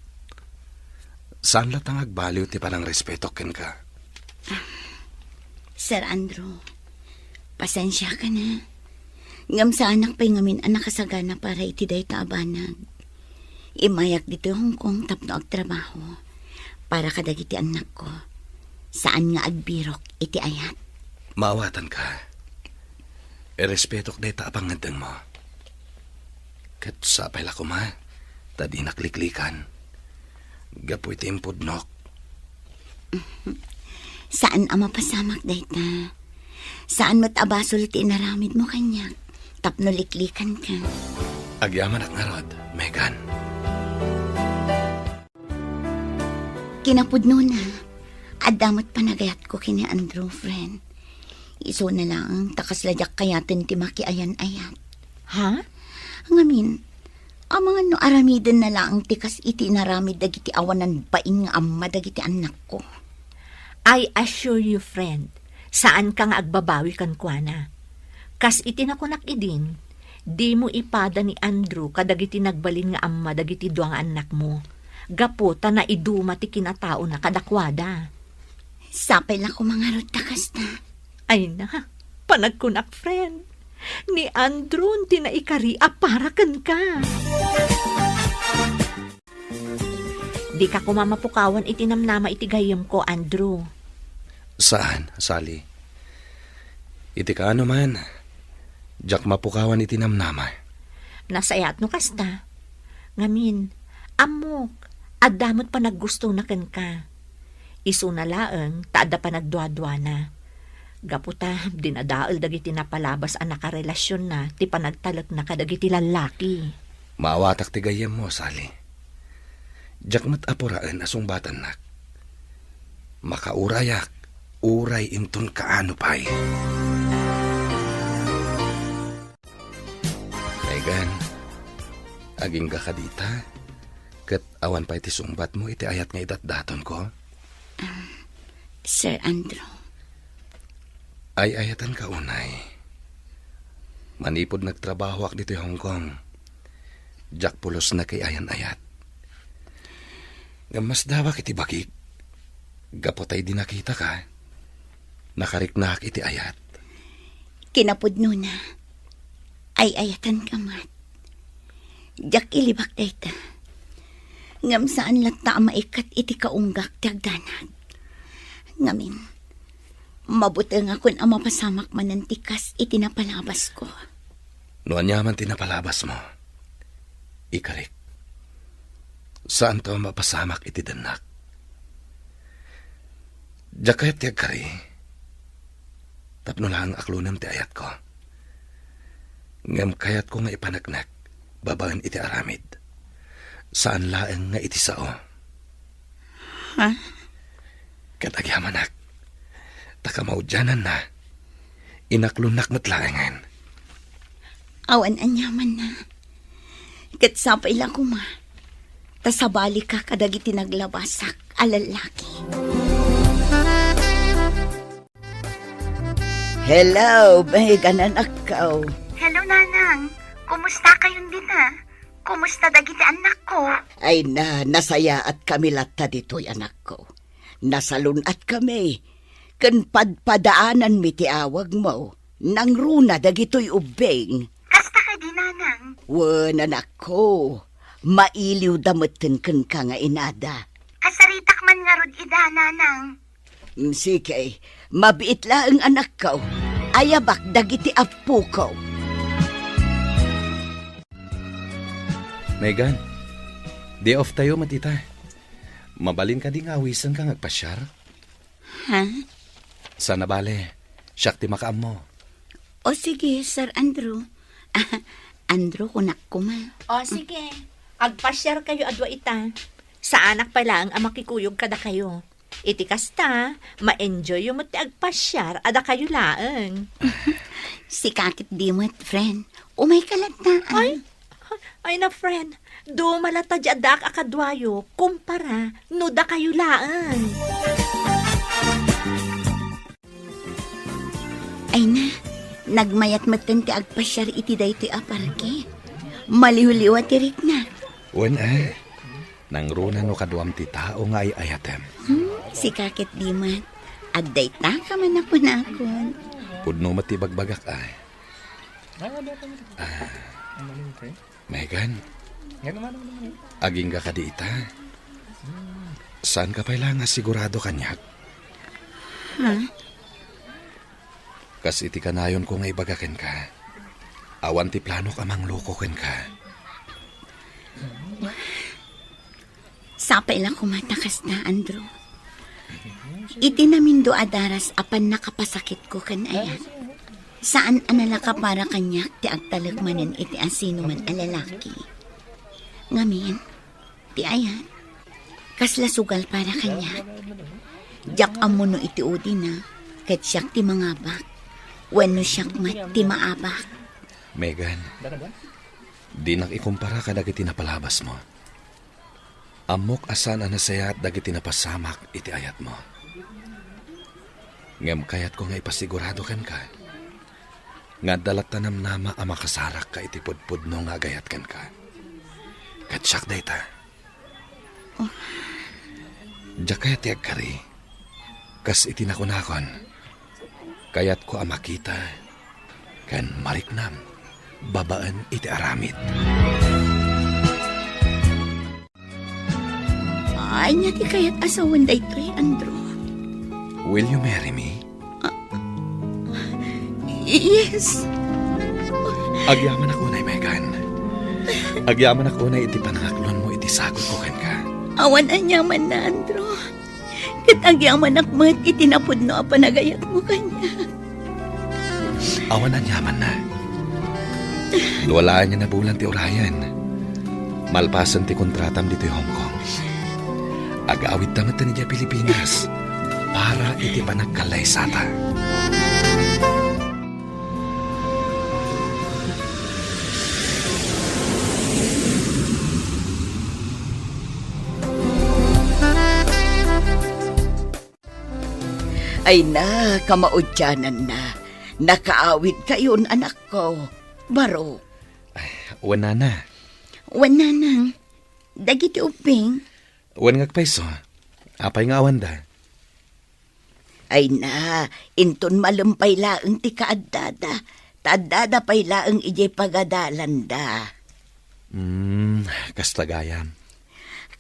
Saan latang agbaliw ti palang respeto ken ka? Sir Andrew, pasensya ka na. Ngam sa anak pa'y ngamin anak kasagana para iti day kaabanag. Imayak dito Hong Kong tapno agtrabaho para kadagiti anak ko. Saan nga agbirok iti ayat. Maawatan ka. Erespetok day taapangandang mo. Kat sapay la ko ma, tadi nakliklikan. Gapoy timpudnok. Saan ama pasamak dayta? Saan matabasol ti inaramid mo kanya? Tapno liklikan ka. Agyaman at ngarod, Megan. Kinapudno na. Adamot panagayat ko kini Andrew, friend. Iso na lang, takaslayak kayatin ti makiayan-ayat. Ha? Ngamin, ang mga no aramiden na lang tikas iti naramid dagiti awanan baing nga amma dagiti anak ko. I assure you, friend, saan ka nga agbabawi kan kuana. Kas itinakunak idin, di mo ipada ni Andrew kadagiti nagbalin nga amma dagiti duang anak mo. Gaputa na iduma ti kinatao na kadakwada. Sapay lang ko mga takas na. Ay na, panagkunak, friend. Ni Andrew tinaikari para kan ka. Di ka kumamapukawan itinamnama itigayam ko, Andrew. Saan, Sally? Iti ka ano man. Diyak mapukawan itinamnama. Nasayat no kasta. Ngamin, amok, adamot pa naggusto na kan ka. Isu na laeng, taada pa nagdwa-dwa na. Gaputa, dinadaal dagiti napalabas ang nakarelasyon na, ti panagtalak na kadagiti lalaki. Maawatak ti gayem mo, Sally. Diyak mat apuraan asong batan nak. Makaurayak, uray inton kaano pay. Megan, aging ka kadita. Kat awan pa iti sumbat mo iti ayat nga idat-daton ko. Sir Andrew. Ay ayatan ka unay. Manipod nagtrabaho ak dito Hong Kong. Jack pulos na kay ayan ayat. Gamas dawak iti bakik. Gapotay di nakita ka. Nakariknak iti ayat. Kinapudno na. Ay ayatan ka mat. Jack ilibak dayta. Ngam saan lata maikat iti kaunggak tagdanag. Ngamin, mabuti nga kun ang mapasamak manantikas iti napalabas ko. Noan yaman tinapalabas mo. Ikarik. Saan to mapasamak iti danak? Jakayat tiag kari. Tapno lang aklunam ti ayat ko. Ngam kayat ko nga ipanagnak, babagan iti aramid. Saan laeng nga iti sao? Ha? Katagyamanak, takamaudyanan na, inaklunak matlaengan. Awan anyaman na. Kat sapay lang ko ma. Tasabali ka kadagiti naglabasak alalaki. Hello, bahigan anak ko. Hello, Nanang. Kumusta kayong dina? Kumusta dagiti anak ko? Ay nasaya at kami latta dito'y anak ko. Nasalun at kami. Kan padpadaanan mi ti awag mo. Nang runa dagito'y ubeng. Kasta ka di, Nanang. Wan anak ko. Mailiw damutin kan ka nga inada. Kasaritak man nga rod ida, Nanang. Sige, mabiit lang ang anak ko. Ayabak dagiti apu ko. Megan, day off tayo matita. Mabalin ka di nga awisan ka ngagpasyar. Ha? Sana bale, siyak ti makaam mo. O sige, Sir Andrew. Andrew, kunak ko ma. O sige, agpasyar kayo adwa ita. Sa anak pa lang ang makikuyog kada kayo. Iti kasta, ma-enjoy yung mati agpasyar ada kayo laang. Si kakit di mo't, friend. Umay kalantaan. Ay na friend, do malata jadak akadwayo kumpara no da kayo laang. Ay na, nagmayat matan ti agpasyar iti daytoy aparke. Maliw-liwa tirik na. Wen nang runa no kaduam ti tao nga ay ayatem. Si kakit di mo't. Adday ta ka man ako nakon. Pudno mati bagbagak ay. Megan, aging ka di ita. Saan ka pala nga sigurado kanyak? Ha? Kas iti kanayon ko nga ibagakin ka. Awan ti plano ka mang lukokin ka. Sapay lang kumatakas na, Andrew. Iti namin do adaras apan nakapasakit ko kan ayan. Saan anala ka para kanyak ti agtalagmanan iti asino man alalaki. Ngamin, ti ayan. Kasla sugal para kanyak. Jak amuno iti udi na, kat siyak ti mangabak. Wano siyak mat ti maabak. Megan, di nakikumpara ka dagiti napalabas mo. Amok asan anasaya at dagiti napasamak iti ayat mo. Ngem kayat ko nga ipasigurado kan ka. Nga dalat tanam nama ang makasarak ka iti pudpudno nga gayat kan ka. Katsak day ta. Diyak kaya tiyag kari. Kas iti nakunakon. Kayat ko ang makita. Kan mariknam. Babaan iti aramid. Ay, nga ti kayat asawan day to'y, Andrew. Will you marry me? Yes. Agyaman ako na, Megan. Agyaman ako na iti panangaklon mo iti sagot ko kan ka. Awan anyaman na, Andrew. Kat agyaman akmat itinapod no apanagayat mo kanya. Awan ang yaman na. Walaan niya na bulan ti Orion. Malpasan ti kontratam dito Hong Kong. Agawid tamat na niya Pilipinas para iti panagkalaysata. Ay na, kamaudyanan na. Nakaawid kayon, anak ko. Baro. Wana na. Wana nang. Dagiti uping. Wan ngagpaiso. Apay nga awan da. Ay na, inton malumpay laeng ti kaaddada. Taaddada pay laeng ijay pagadalan da. Kastagayam.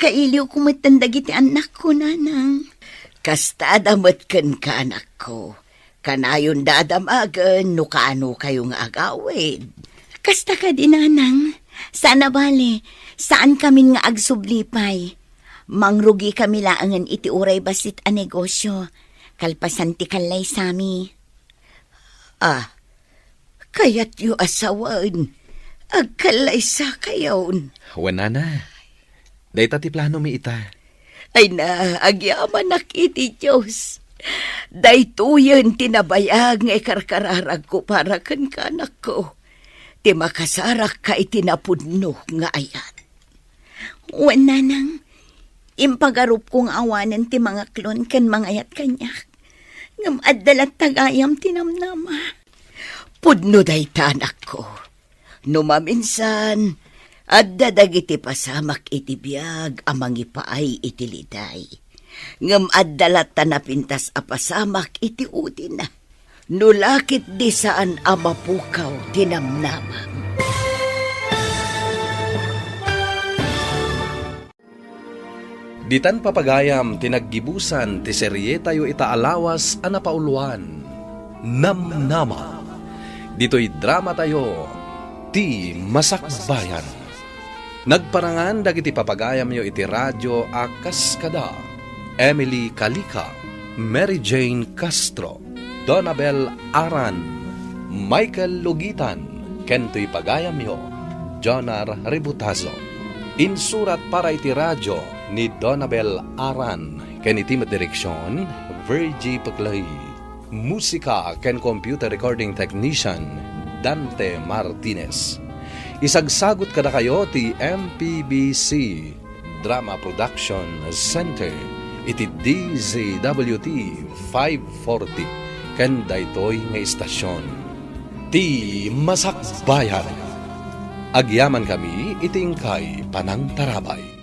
Kailiw kumatan dagiti anak ko, nanang. Kasta damat kan ka, anak ko. Kanayon dadamagan, no kaano kayong agawid. Kasta ka din, nanang. Sana bale, saan kami nga agsublipay? Mangrugi kami laangan iti uray basit a negosyo. Kalpasan ti kalay sami. Kayat yu asawan. Agkalay sa kayon. Wana na. Dahita ti plano mi ita. Ay na, agyaman nakiti Diyos. Daytoyan tinabayag nga ikarkararag ko para kan kanak ko. Ti makasarak ka itinapudno nga ayat. Wan nanang, impagarup kong awanan ti mga klon kan mga ayat kanyak. Ngam addalat tagayam tinamnama. Pudno day tanak ko. Numaminsan, adda dagiti pasamak iti biyag amang ipaay iti liday. Ngam addalat tanapintas a pasamak iti udin na. Nulakit di saan amapukaw tinamnamam. Ditan papagayam tinaggibusan ti serye tayo itaalawas a napauluan. Namnama. Dito'y drama tayo ti Masakbayan. Nagparangan dagiti papagayam yo iti radyo a Kaskada, Emily Kalika, Mary Jane Castro, Donabel Aran, Michael Lugitan, kento'y pagayam yo, Jonar Ributazo. Insurat para iti radyo ni Donabel Aran, ken iti direksyon, Virgie Paclay. Musika ken computer recording technician, Dante Martinez. Isagsagot kada kayo ti MPBC Drama Production Center iti DZWT 540 ken daytoy nga istasyon ti Masakbayan. Agyaman kami iting kay Panang Tarabay.